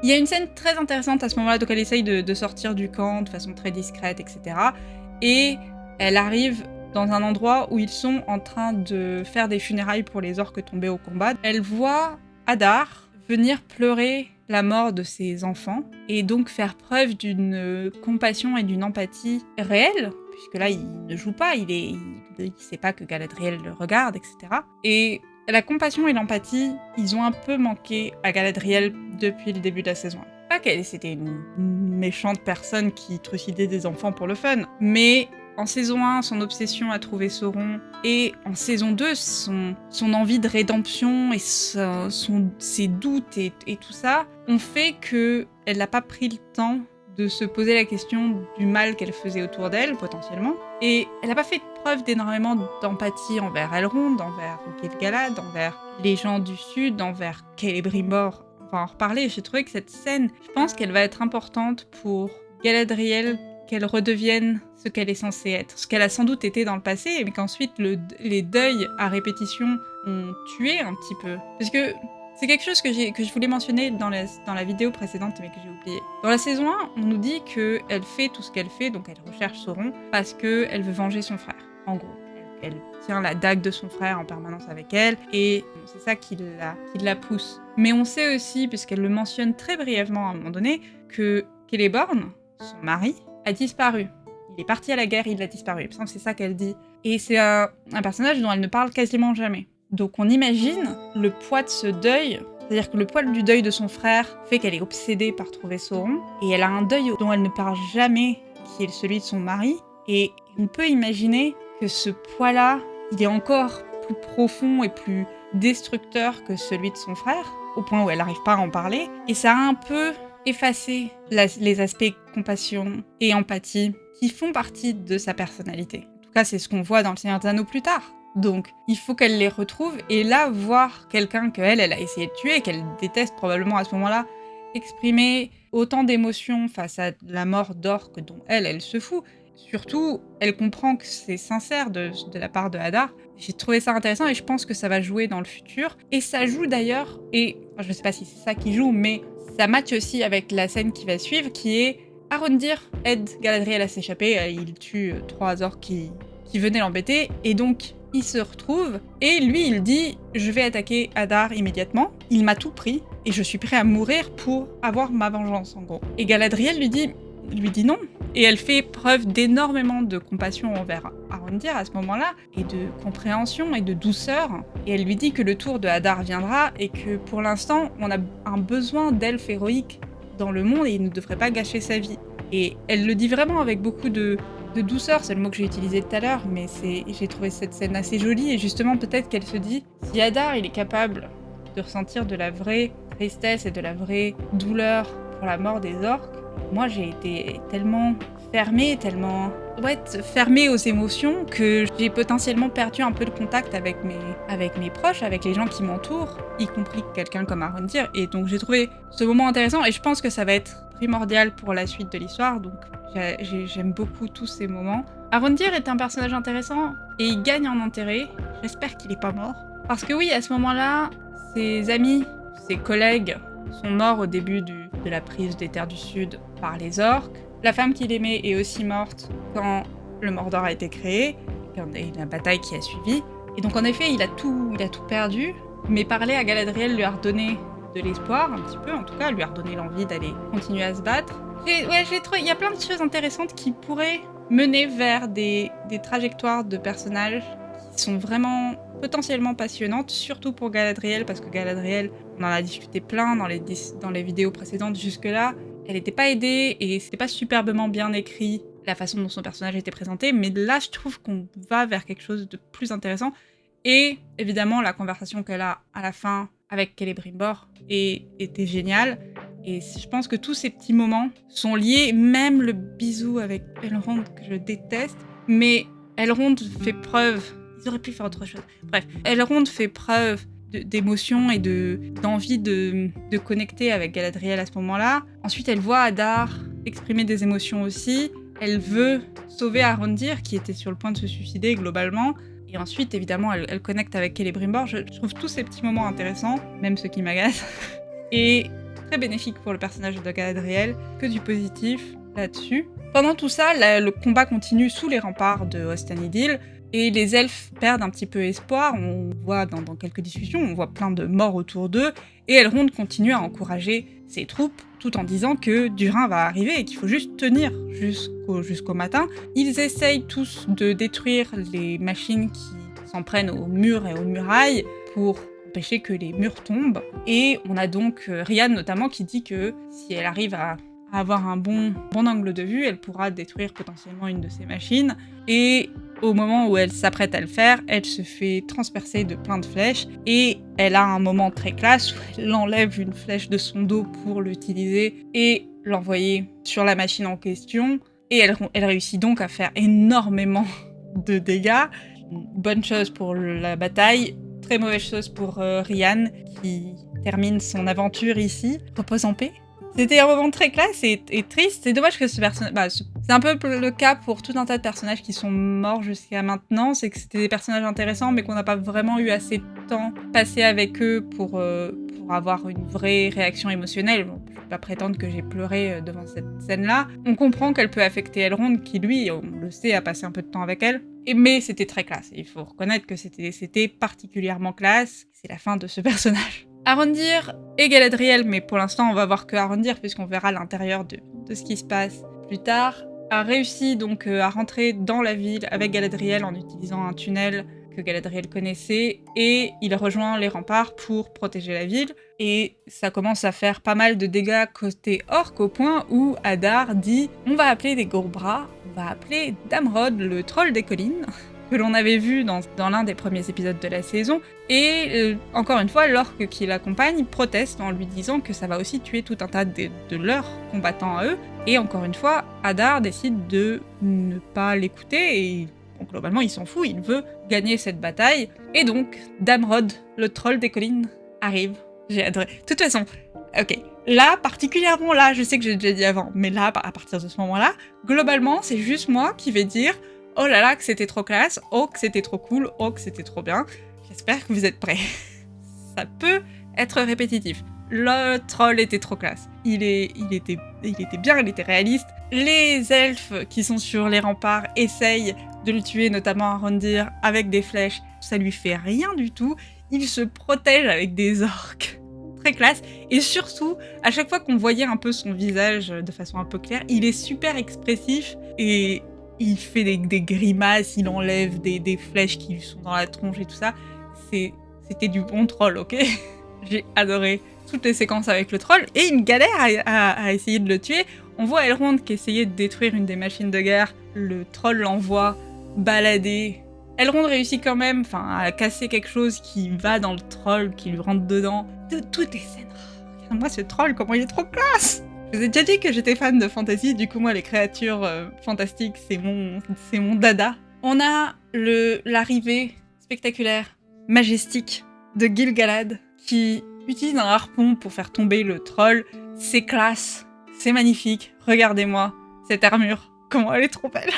Il y a une scène très intéressante à ce moment-là, donc elle essaye de sortir du camp de façon très discrète, etc. Et elle arrive dans un endroit où ils sont en train de faire des funérailles pour les orques tombés au combat. Elle voit Adar venir pleurer la mort de ses enfants, et donc faire preuve d'une compassion et d'une empathie réelle, puisque là, il ne joue pas, il sait pas que Galadriel le regarde, etc. Et la compassion et l'empathie, ils ont un peu manqué à Galadriel depuis le début de la saison 1. Pas qu'elle c'était une méchante personne qui trucidait des enfants pour le fun, mais en saison 1, son obsession à trouver Sauron, et en saison 2, son envie de rédemption et ses doutes et tout ça, ont fait qu'elle n'a pas pris le temps de se poser la question du mal qu'elle faisait autour d'elle, potentiellement. Et elle n'a pas fait preuve d'énormément d'empathie envers Elrond, envers Gil-galad, envers les gens du Sud, envers Celebrimbor. On va en reparler. J'ai trouvé que cette scène, je pense qu'elle va être importante pour Galadriel, qu'elle redevienne ce qu'elle est censée être. Ce qu'elle a sans doute été dans le passé, mais qu'ensuite les deuils à répétition ont tué un petit peu. Parce que C'est quelque chose que je voulais mentionner dans la vidéo précédente, mais que j'ai oublié. Dans la saison 1, on nous dit qu'elle fait tout ce qu'elle fait, donc elle recherche Sauron, parce qu'elle veut venger son frère, en gros. Elle tient la dague de son frère en permanence avec elle, et c'est ça qui la pousse. Mais on sait aussi, puisqu'elle le mentionne très brièvement à un moment donné, que Celeborn, son mari, a disparu. Il est parti à la guerre, il a disparu. Il me semble que c'est ça qu'elle dit. Et c'est un personnage dont elle ne parle quasiment jamais. Donc on imagine le poids de ce deuil, c'est-à-dire que le poids du deuil de son frère fait qu'elle est obsédée par trouver Sauron, et elle a un deuil dont elle ne parle jamais, qui est celui de son mari, et on peut imaginer que ce poids-là, il est encore plus profond et plus destructeur que celui de son frère, au point où elle n'arrive pas à en parler, et ça a un peu effacé les aspects compassion et empathie qui font partie de sa personnalité. En tout cas, c'est ce qu'on voit dans Le Seigneur des Anneaux plus tard. Donc, il faut qu'elle les retrouve, et là, voir quelqu'un qu'elle a essayé de tuer, qu'elle déteste probablement à ce moment-là, exprimer autant d'émotions face à la mort d'Orc dont elle se fout. Surtout, elle comprend que c'est sincère de la part de Hadar. J'ai trouvé ça intéressant, et je pense que ça va jouer dans le futur. Et ça joue d'ailleurs, et je sais pas si c'est ça qui joue, mais ça match aussi avec la scène qui va suivre, qui est Arondir aide Galadriel à s'échapper, il tue 3 orques qui venaient l'embêter, et donc il se retrouve, et lui il dit « Je vais attaquer Hadar immédiatement, il m'a tout pris, et je suis prêt à mourir pour avoir ma vengeance, en gros. » Et Galadriel lui dit non, et elle fait preuve d'énormément de compassion envers Arondir à ce moment-là, et de compréhension et de douceur, et elle lui dit que le tour de Hadar viendra, et que pour l'instant on a un besoin d'elfes héroïques dans le monde, et il ne devrait pas gâcher sa vie. Et elle le dit vraiment avec beaucoup de douceur, c'est le mot que j'ai utilisé tout à l'heure, mais j'ai trouvé cette scène assez jolie, et justement peut-être qu'elle se dit, si Hadar il est capable de ressentir de la vraie tristesse et de la vraie douleur pour la mort des orques, moi j'ai été tellement fermée aux émotions, que j'ai potentiellement perdu un peu de contact avec mes proches, avec les gens qui m'entourent, y compris quelqu'un comme Arondir, et donc j'ai trouvé ce moment intéressant, et je pense que ça va être primordial pour la suite de l'histoire, donc j'aime beaucoup tous ces moments. Arondir est un personnage intéressant, et il gagne en intérêt. J'espère qu'il est pas mort. Parce que oui, à ce moment-là, ses amis, ses collègues sont morts au début de la prise des Terres du Sud par les orques. La femme qu'il aimait est aussi morte quand le Mordor a été créé, et la bataille qui a suivi. Et donc en effet, il a tout perdu, mais parler à Galadriel lui a redonné de l'espoir, un petit peu en tout cas, lui a redonné l'envie d'aller continuer à se battre. J'ai trouvé, il y a plein de choses intéressantes qui pourraient mener vers des trajectoires de personnages qui sont vraiment potentiellement passionnantes, surtout pour Galadriel, parce que Galadriel, on en a discuté plein dans les vidéos précédentes jusque-là, elle n'était pas aidée, et c'était pas superbement bien écrit la façon dont son personnage était présenté, mais là je trouve qu'on va vers quelque chose de plus intéressant, et évidemment la conversation qu'elle a à la fin avec Celebrimbor était géniale. Et je pense que tous ces petits moments sont liés, même le bisou avec Elrond que je déteste, mais Elrond fait preuve, ils auraient pu faire autre chose. Bref, Elrond fait preuve d'émotion et d'envie de connecter avec Galadriel à ce moment-là. Ensuite, elle voit Hadar exprimer des émotions aussi. Elle veut sauver Arondir, qui était sur le point de se suicider globalement. Et ensuite, évidemment, elle connecte avec Celebrimbor. Je trouve tous ces petits moments intéressants, même ceux qui m'agacent. Et très bénéfique pour le personnage de Galadriel, que du positif là-dessus. Pendant tout ça, le combat continue sous les remparts de Ost-Anidil, et les elfes perdent un petit peu espoir. On voit dans quelques discussions, on voit plein de morts autour d'eux, et Elrond continue à encourager ses troupes, tout en disant que Durin va arriver et qu'il faut juste tenir jusqu'au matin. Ils essayent tous de détruire les machines qui s'en prennent aux murs et aux murailles pour empêcher que les murs tombent. Et on a donc Rian notamment qui dit que si elle arrive à avoir un bon angle de vue, elle pourra détruire potentiellement une de ces machines. Et au moment où elle s'apprête à le faire, elle se fait transpercer de plein de flèches, et elle a un moment très classe où elle enlève une flèche de son dos pour l'utiliser et l'envoyer sur la machine en question. Et elle réussit donc à faire énormément de dégâts. Bonne chose pour la bataille, très mauvaise chose pour Rian, qui termine son aventure ici. Repose en paix. C'était un moment très classe et triste. C'est dommage que ce C'est un peu le cas pour tout un tas de personnages qui sont morts jusqu'à maintenant, c'est que c'était des personnages intéressants mais qu'on n'a pas vraiment eu assez de temps passé avec eux pour avoir une vraie réaction émotionnelle. Bon, je ne vais pas prétendre que j'ai pleuré devant cette scène-là. On comprend qu'elle peut affecter Elrond qui lui, on le sait, a passé un peu de temps avec elle. Mais c'était très classe, il faut reconnaître que c'était particulièrement classe. C'est la fin de ce personnage. Arondir et Galadriel, mais pour l'instant on va voir que Arondir puisqu'on verra l'intérieur de ce qui se passe plus tard, a réussi donc à rentrer dans la ville avec Galadriel en utilisant un tunnel que Galadriel connaissait, et il rejoint les remparts pour protéger la ville. Et ça commence à faire pas mal de dégâts côté orc, au point où Adar dit « On va appeler des gros bras, on va appeler Damrod, le troll des collines », que l'on avait vu dans l'un des premiers épisodes de la saison, et encore une fois, l'orque qui l'accompagne proteste en lui disant que ça va aussi tuer tout un tas de leurs combattants à eux, et encore une fois, Adar décide de ne pas l'écouter, et bon, globalement il s'en fout, il veut gagner cette bataille, et donc Damrod, le troll des collines, arrive. J'ai adoré. De toute façon, ok, là, particulièrement là, je sais que j'ai déjà dit avant, mais là, à partir de ce moment-là, globalement, c'est juste moi qui vais dire « Oh là là, que c'était trop classe, oh que c'était trop cool, oh que c'était trop bien ». J'espère que vous êtes prêts. Ça peut être répétitif. Le troll était trop classe. Il était bien, il était réaliste. Les elfes qui sont sur les remparts essayent de le tuer, notamment Arondir, avec des flèches. Ça lui fait rien du tout. Il se protège avec des orques. Très classe. Et surtout, à chaque fois qu'on voyait un peu son visage de façon un peu claire, il est super expressif et il fait des grimaces, il enlève des flèches qui lui sont dans la tronche et tout ça. C'était du bon troll, ok? J'ai adoré toutes les séquences avec le troll, et une galère à essayer de le tuer. On voit Elrond qui essayait de détruire une des machines de guerre, le troll l'envoie balader. Elrond réussit quand même à casser quelque chose qui va dans le troll, qui lui rentre dedans. De toutes les scènes. Regarde-moi ce troll, comment il est trop classe! Je vous ai déjà dit que j'étais fan de fantasy, du coup moi les créatures fantastiques, c'est mon dada. On a l'arrivée spectaculaire, majestique de Gil-galad, qui utilise un harpon pour faire tomber le troll. C'est classe, c'est magnifique. Regardez-moi cette armure, comment elle est trop belle.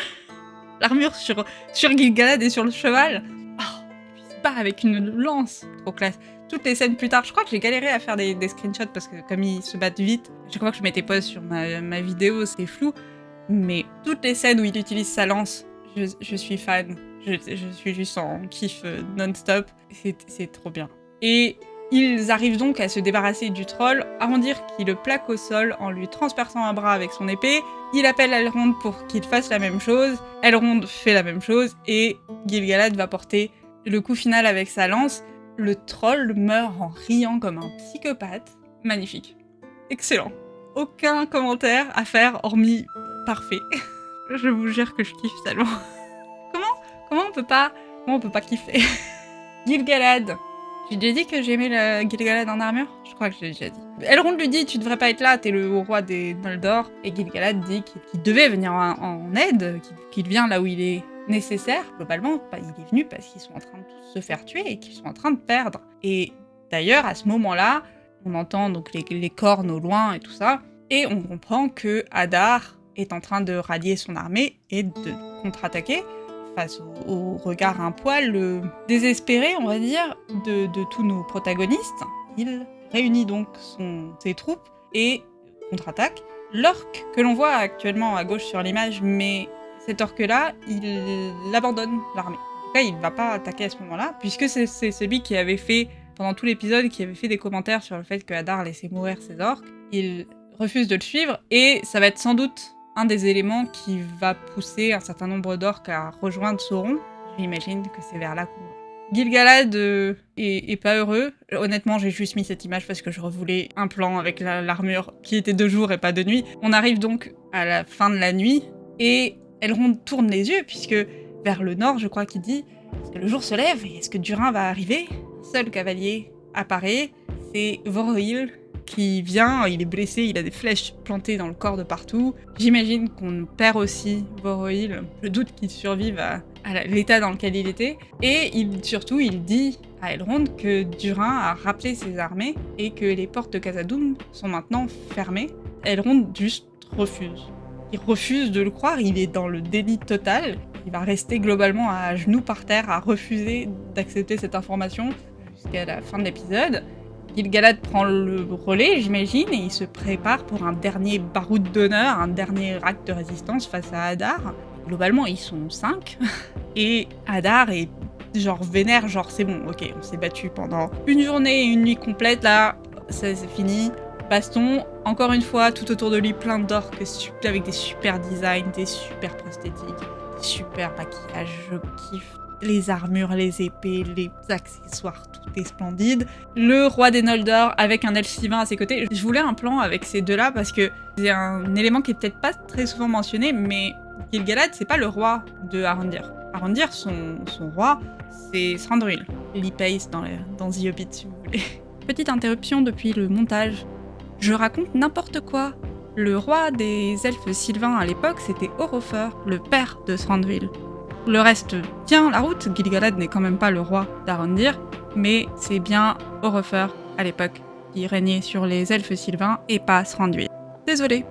L'armure sur Gil-galad et sur le cheval. Oh, il se bat avec une lance, trop classe. Toutes les scènes plus tard, je crois que j'ai galéré à faire des screenshots parce que comme ils se battent vite, je crois que je mettais pause sur ma vidéo, c'est flou. Mais toutes les scènes où il utilise sa lance, je suis fan. Je suis juste en kiff non-stop. C'est trop bien. Et ils arrivent donc à se débarrasser du troll, Arondir qui le plaque au sol en lui transperçant un bras avec son épée. Il appelle Elrond pour qu'il fasse la même chose. Elrond fait la même chose et Gil-galad va porter le coup final avec sa lance. Le troll meurt en riant comme un psychopathe. Magnifique. Excellent. Aucun commentaire à faire hormis parfait. Je vous jure que je kiffe tellement. Comment on peut pas kiffer? Gil-galad. J'ai déjà dit que j'aimais la Gil-galad en armure? Je crois que je l'ai déjà dit. Elrond lui dit « Tu devrais pas être là, t'es le roi des Noldor ». Et Gil-galad dit qu'il devait venir en aide, qu'il vient là où il est nécessaire. Globalement, il est venu parce qu'ils sont en train de tous se faire tuer et qu'ils sont en train de perdre. Et d'ailleurs, à ce moment-là, on entend donc les cornes au loin et tout ça. Et on comprend que Adar est en train de rallier son armée et de contre-attaquer face au regard un poil désespéré, on va dire, de tous nos protagonistes. Il réunit donc ses troupes et contre-attaque. L'orque que l'on voit actuellement à gauche sur l'image, mais cet orque-là, il abandonne l'armée. En tout cas, il ne va pas attaquer à ce moment-là, puisque c'est celui qui avait fait, pendant tout l'épisode, qui avait fait des commentaires sur le fait que Adar laissait mourir ses orques. Il refuse de le suivre, et ça va être sans doute un des éléments qui va pousser un certain nombre d'orques à rejoindre Sauron. J'imagine que c'est vers là qu'on va. Gil-galad est pas heureux. Honnêtement, j'ai juste mis cette image parce que je revoulais un plan avec l'armure qui était de jour et pas de nuit. On arrive donc à la fin de la nuit, et Elrond tourne les yeux, puisque vers le nord, je crois qu'il dit « Est-ce que le jour se lève et est-ce que Durin va arriver ?» Un seul cavalier apparaît, c'est Vorohil, qui vient, il est blessé, il a des flèches plantées dans le corps de partout. J'imagine qu'on perd aussi Vorohil. Je doute qu'il survive à l'état dans lequel il était. Et surtout, il dit à Elrond que Durin a rappelé ses armées et que les portes de Khazad-dûm sont maintenant fermées. Elrond juste refuse. il refuse de le croire, il est dans le déni total. Il va rester globalement à genoux par terre, à refuser d'accepter cette information jusqu'à la fin de l'épisode. Gil-galad prend le relais, j'imagine, et il se prépare pour un dernier baroud d'honneur, un dernier acte de résistance face à Hadar. Globalement, ils sont 5, et Hadar est genre vénère, genre c'est bon, ok, on s'est battu pendant une journée et une nuit complète, là, c'est fini. Baston, encore une fois, tout autour de lui, plein d'orques avec des super designs, des super prosthétiques, des super maquillages, je kiffe. Les armures, les épées, les accessoires, tout est splendide. Le roi des Noldor avec un elfe sylvain à ses côtés. Je voulais un plan avec ces deux-là parce que c'est un élément qui est peut-être pas très souvent mentionné, mais Gil-galad, c'est pas le roi de Arondir. Arondir, son roi, c'est Thranduil. L'E-Pace dans The Hobbit, si vous voulez. Petite interruption depuis le montage. Je raconte n'importe quoi. Le roi des elfes sylvains à l'époque, c'était Orofer, le père de Thranduil. Le reste tient la route, Gil-galad n'est quand même pas le roi d'Arondir, mais c'est bien Orofer, à l'époque, qui régnait sur les elfes sylvains et pas Thranduil. Désolée.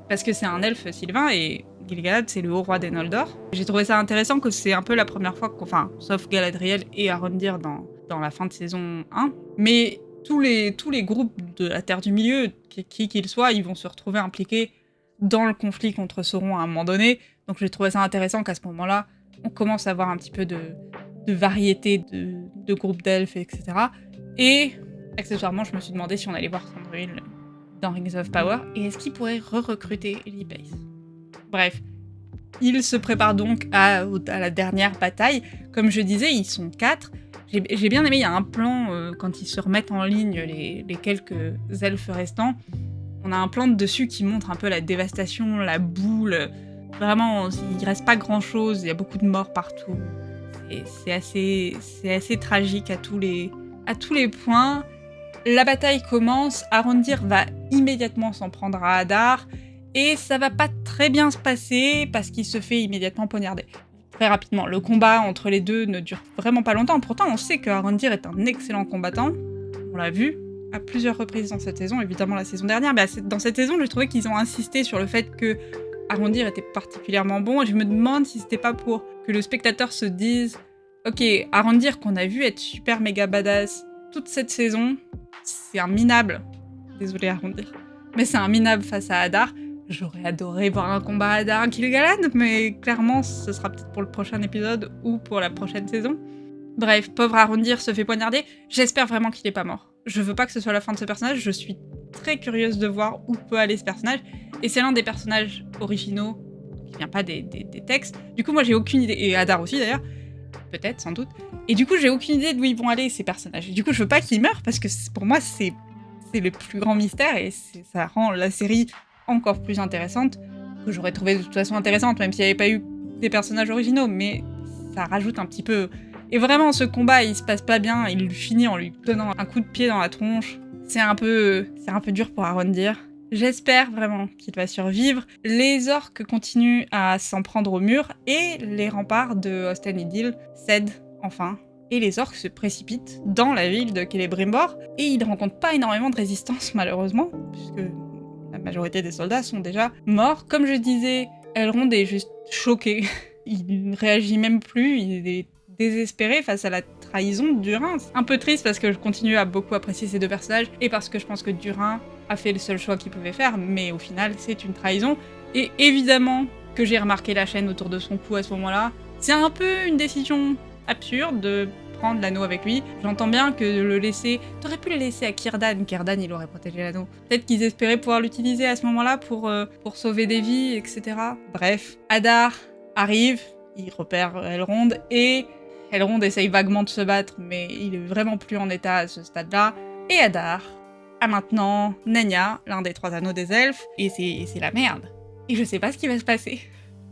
Parce que c'est un elfe sylvain et Gil-galad c'est le haut roi des Noldor. J'ai trouvé ça intéressant que c'est un peu la première fois enfin, sauf Galadriel et Arondir dans la fin de saison 1, mais tous les groupes de la Terre du Milieu, qui qu'ils soient, ils vont se retrouver impliqués dans le conflit contre Sauron à un moment donné. Donc j'ai trouvé ça intéressant qu'à ce moment-là, on commence à avoir un petit peu de variété de groupes d'elfes, etc. Et accessoirement, je me suis demandé si on allait voir Thranduil dans Rings of Power, et est-ce qu'il pourrait re-recruter l'E-Pace. Bref, il se prépare donc à la dernière bataille. Comme je disais, ils sont 4. J'ai bien aimé, il y a un plan, quand ils se remettent en ligne, les quelques elfes restants, on a un plan de dessus qui montre un peu la dévastation, la boule. Vraiment, il reste pas grand-chose, il y a beaucoup de morts partout. C'est assez tragique à tous les points. La bataille commence, Arondir va immédiatement s'en prendre à Hadar, et ça va pas très bien se passer parce qu'il se fait immédiatement poignarder. Très rapidement, le combat entre les deux ne dure vraiment pas longtemps, pourtant on sait que Arondir est un excellent combattant, on l'a vu à plusieurs reprises dans cette saison, évidemment la saison dernière, mais dans cette saison j'ai trouvé qu'ils ont insisté sur le fait que Arondir était particulièrement bon, et je me demande si c'était pas pour que le spectateur se dise « Ok, Arondir qu'on a vu être super méga badass toute cette saison, c'est un minable. » Désolé Arondir. Mais c'est un minable face à Hadar. J'aurais adoré voir un combat Hadar-Gil-galad, mais clairement ce sera peut-être pour le prochain épisode ou pour la prochaine saison. Bref, pauvre Arondir se fait poignarder, j'espère vraiment qu'il est pas mort. Je veux pas que ce soit la fin de ce personnage, je suis très curieuse de voir où peut aller ce personnage, et c'est l'un des personnages originaux qui vient pas des textes. Du coup moi j'ai aucune idée, et Hadar aussi d'ailleurs, peut-être, sans doute, et du coup j'ai aucune idée d'où ils vont aller ces personnages. Et du coup je veux pas qu'ils meurent, parce que pour moi c'est le plus grand mystère, et ça rend la série encore plus intéressante, que j'aurais trouvé de toute façon intéressante, même s'il n'y avait pas eu des personnages originaux, mais ça rajoute un petit peu. Et vraiment, ce combat, il se passe pas bien, il finit en lui donnant un coup de pied dans la tronche. C'est un peu dur pour Arondir. J'espère vraiment qu'il va survivre. Les orques continuent à s'en prendre au mur, et les remparts de Osten-Idil cèdent enfin. Et les orques se précipitent dans la ville de Celebrimbor, et ils ne rencontrent pas énormément de résistance malheureusement, puisque la majorité des soldats sont déjà morts. Comme je disais, Elrond est juste choqué. Il ne réagit même plus, il est désespéré face à la trahison de Durin. C'est un peu triste parce que je continue à beaucoup apprécier ces deux personnages, et parce que je pense que Durin a fait le seul choix qu'il pouvait faire, mais au final c'est une trahison. Et évidemment que j'ai remarqué la chaîne autour de son cou à ce moment-là. C'est un peu une décision absurde de prendre l'anneau avec lui. J'entends bien que le laisser... T'aurais pu le laisser à Círdan, Círdan il aurait protégé l'anneau. Peut-être qu'ils espéraient pouvoir l'utiliser à ce moment-là pour sauver des vies, etc. Bref, Hadar arrive, il repère Elrond, et Elrond essaye vaguement de se battre, mais il est vraiment plus en état à ce stade-là. Et Hadar a maintenant Nenya, l'un des 3 anneaux des elfes, et c'est la merde. Et je sais pas ce qui va se passer.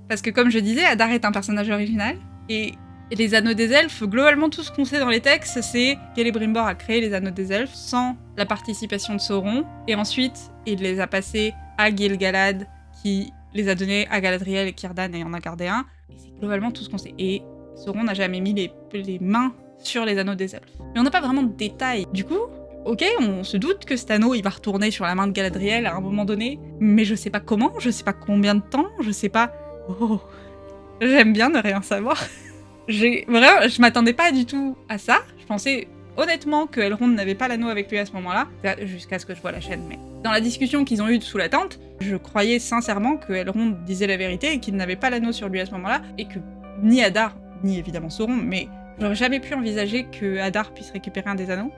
Parce que comme je disais, Hadar est un personnage original, et les anneaux des elfes, globalement tout ce qu'on sait dans les textes, c'est Celebrimbor a créé les anneaux des elfes sans la participation de Sauron, et ensuite il les a passés à Gil-galad, qui les a donnés à Galadriel et Círdan, et en a gardé un. Et c'est globalement tout ce qu'on sait. Et Sauron n'a jamais mis les mains sur les anneaux des elfes. Mais on n'a pas vraiment de détails. Du coup, Ok, on se doute que cet anneau, il va retourner sur la main de Galadriel à un moment donné, mais je sais pas comment, je sais pas combien de temps, je sais pas... Oh, j'aime bien ne rien savoir. Vraiment, je m'attendais pas du tout à ça. Je pensais honnêtement que Elrond n'avait pas l'anneau avec lui à ce moment-là, jusqu'à ce que je vois la chaîne, mais... Dans la discussion qu'ils ont eue sous la tente, je croyais sincèrement que Elrond disait la vérité et qu'il n'avait pas l'anneau sur lui à ce moment-là, et que ni Adar, ni évidemment Sauron, mais j'aurais jamais pu envisager que Adar puisse récupérer un des anneaux.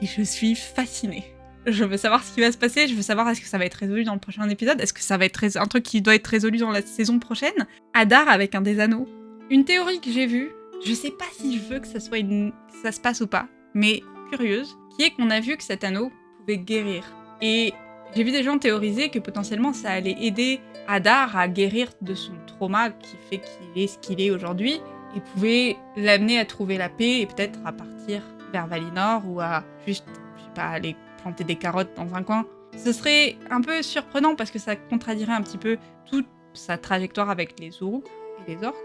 Et je suis fascinée. Je veux savoir ce qui va se passer, je veux savoir est-ce que ça va être résolu dans le prochain épisode, est-ce que ça va être un truc qui doit être résolu dans la saison prochaine. Adar avec un des anneaux. Une théorie que j'ai vue, je sais pas si je veux que ça soit que ça se passe ou pas, mais curieuse, qui est qu'on a vu que cet anneau pouvait guérir. Et j'ai vu des gens théoriser que potentiellement ça allait aider Adar à guérir de son trauma qui fait qu'il est ce qu'il est aujourd'hui, et pouvait l'amener à trouver la paix et peut-être à partir vers Valinor ou à juste, je sais pas, aller planter des carottes dans un coin. Ce serait un peu surprenant parce que ça contredirait un petit peu toute sa trajectoire avec les Uruk et les orques.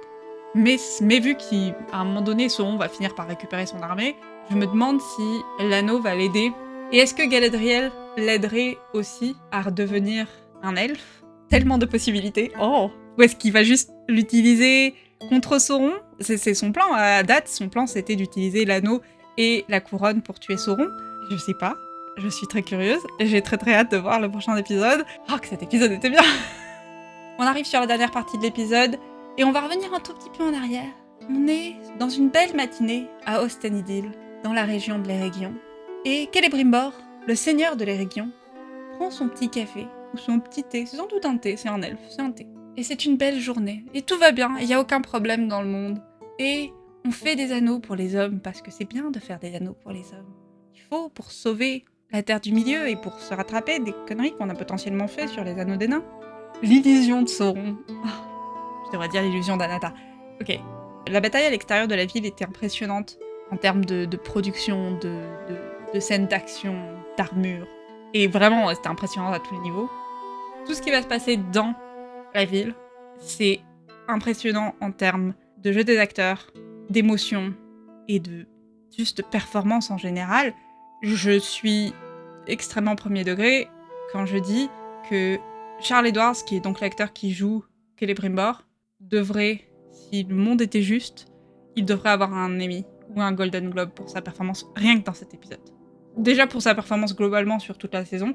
Mais vu qu'à un moment donné, Sauron va finir par récupérer son armée, je me demande si l'anneau va l'aider. Et est-ce que Galadriel l'aiderait aussi à redevenir un elfe? Tellement de possibilités. Oh! Ou est-ce qu'il va juste l'utiliser contre Sauron? C'est son plan. À date, son plan, c'était d'utiliser l'anneau et la couronne pour tuer Sauron. Je sais pas. Je suis très curieuse. J'ai très très hâte de voir le prochain épisode. Oh, que cet épisode était bien! On arrive sur la dernière partie de l'épisode. Et on va revenir un tout petit peu en arrière. On est dans une belle matinée à Ost-en-Idil, dans la région de l'Eregion. Et Celebrimbor, le seigneur de l'Eregion, prend son petit café, ou son petit thé. C'est sans doute un thé, c'est un elfe, c'est un thé. Et c'est une belle journée. Et tout va bien, il n'y a aucun problème dans le monde. Et on fait des anneaux pour les hommes, parce que c'est bien de faire des anneaux pour les hommes. Il faut pour sauver la Terre du Milieu et pour se rattraper des conneries qu'on a potentiellement fait sur les anneaux des nains. L'illusion de Sauron. Je devrais dire l'illusion d'Anatar. Ok. La bataille à l'extérieur de la ville était impressionnante en termes de production, de scènes d'action, d'armure. Et vraiment, c'était impressionnant à tous les niveaux. Tout ce qui va se passer dans la ville, c'est impressionnant en termes de jeu des acteurs, d'émotion et de juste performance en général. Je suis extrêmement premier degré quand je dis que Charles Edwards, qui est donc l'acteur qui joue Celebrimbor, devrait, si le monde était juste, il devrait avoir un Emmy ou un Golden Globe pour sa performance, rien que dans cet épisode. Déjà pour sa performance globalement sur toute la saison,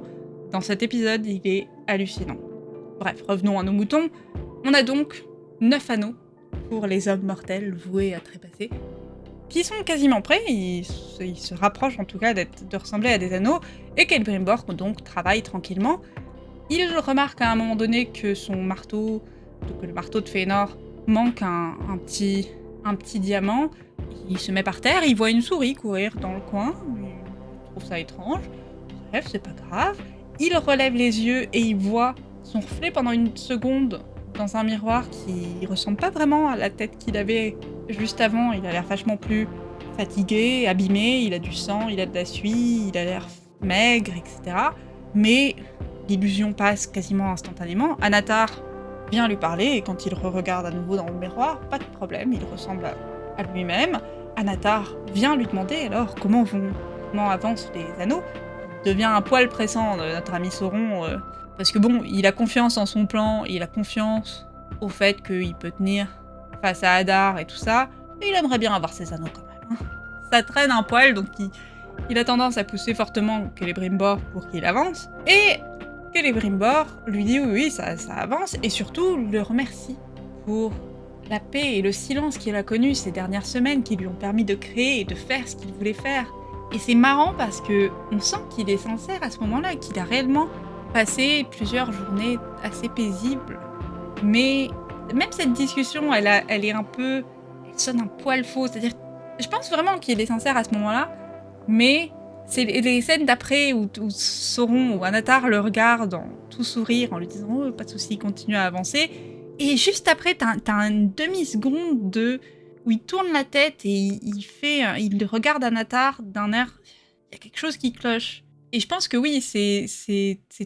dans cet épisode, il est hallucinant. Bref, revenons à nos moutons. On a donc 9 anneaux pour les hommes mortels voués à trépasser, qui sont quasiment prêts, ils se rapprochent en tout cas de ressembler à des anneaux, et Celebrimbor donc travaille tranquillement. Il remarque à un moment donné que son marteau, que le marteau de Fëanor, manque un petit diamant. Il se met par terre, il voit une souris courir dans le coin, il trouve ça étrange. Bref, c'est pas grave. Il relève les yeux et il voit son reflet pendant une seconde dans un miroir qui ressemble pas vraiment à la tête qu'il avait juste avant. Il a l'air vachement plus fatigué, abîmé, il a du sang, il a de la suie, il a l'air maigre, etc. Mais l'illusion passe quasiment instantanément. Anatar vient lui parler et quand il regarde à nouveau dans le miroir, pas de problème, il ressemble à lui-même. Anatar vient lui demander alors comment avancent les anneaux. Il devient un poil pressant de notre ami Sauron, parce que bon, il a confiance en son plan, il a confiance au fait qu'il peut tenir face à Adar et tout ça, et il aimerait bien avoir ses anneaux quand même. Ça traîne un poil, donc il a tendance à pousser fortement Celebrimbor pour qu'il avance, et Celebrimbor lui dit oui, ça avance, et surtout le remercie pour la paix et le silence qu'il a connu ces dernières semaines qui lui ont permis de créer et de faire ce qu'il voulait faire. Et c'est marrant parce que on sent qu'il est sincère à ce moment-là, qu'il a réellement passé plusieurs journées assez paisibles. Mais même cette discussion, elle est un peu... Elle sonne un poil faux, c'est-à-dire... Je pense vraiment qu'il est sincère à ce moment-là, mais c'est les scènes d'après où Sauron ou Anatar le regardent en tout sourire en lui disant « Oh, pas de soucis, continue à avancer ». Et juste après, t'as une demi-seconde où il tourne la tête et il regarde Anatar d'un air... Il y a quelque chose qui cloche. Et je pense que oui, c'est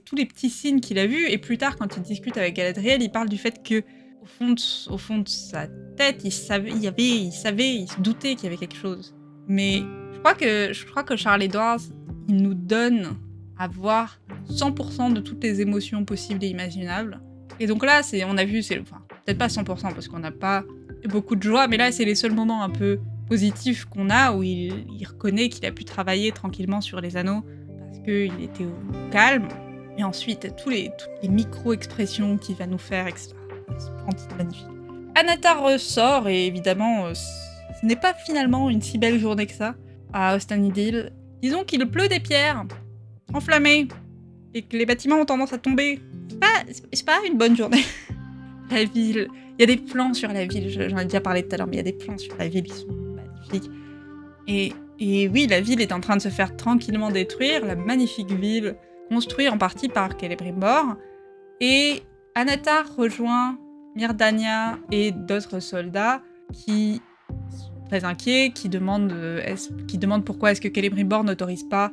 tous les petits signes qu'il a vus. Et plus tard, quand il discute avec Galadriel, il parle du fait que au fond de sa tête, il se doutait qu'il y avait quelque chose. Mais je crois que Charles Edwards, il nous donne à voir 100% de toutes les émotions possibles et imaginables. Et donc là, on a vu, enfin, peut-être pas 100% parce qu'on n'a pas beaucoup de joie, mais là, c'est les seuls moments un peu positifs qu'on a où il reconnaît qu'il a pu travailler tranquillement sur les anneaux parce qu'il était au calme. Et ensuite, toutes les micro-expressions qu'il va nous faire, etc. C'est magnifique. Anatar ressort et évidemment, ce n'est pas finalement une si belle journée que ça à Ost-Anidil. Disons qu'il pleut des pierres enflammées et que les bâtiments ont tendance à tomber. C'est pas une bonne journée. La ville, il y a des plans sur la ville, j'en ai déjà parlé tout à l'heure, mais il y a des plans sur la ville qui sont magnifiques. Et oui, la ville est en train de se faire tranquillement détruire, la magnifique ville construite en partie par Celebrimbor. Et Anatar rejoint Myrdania et d'autres soldats qui sont très inquiets, qui demandent pourquoi est-ce que Celebrimbor n'autorise pas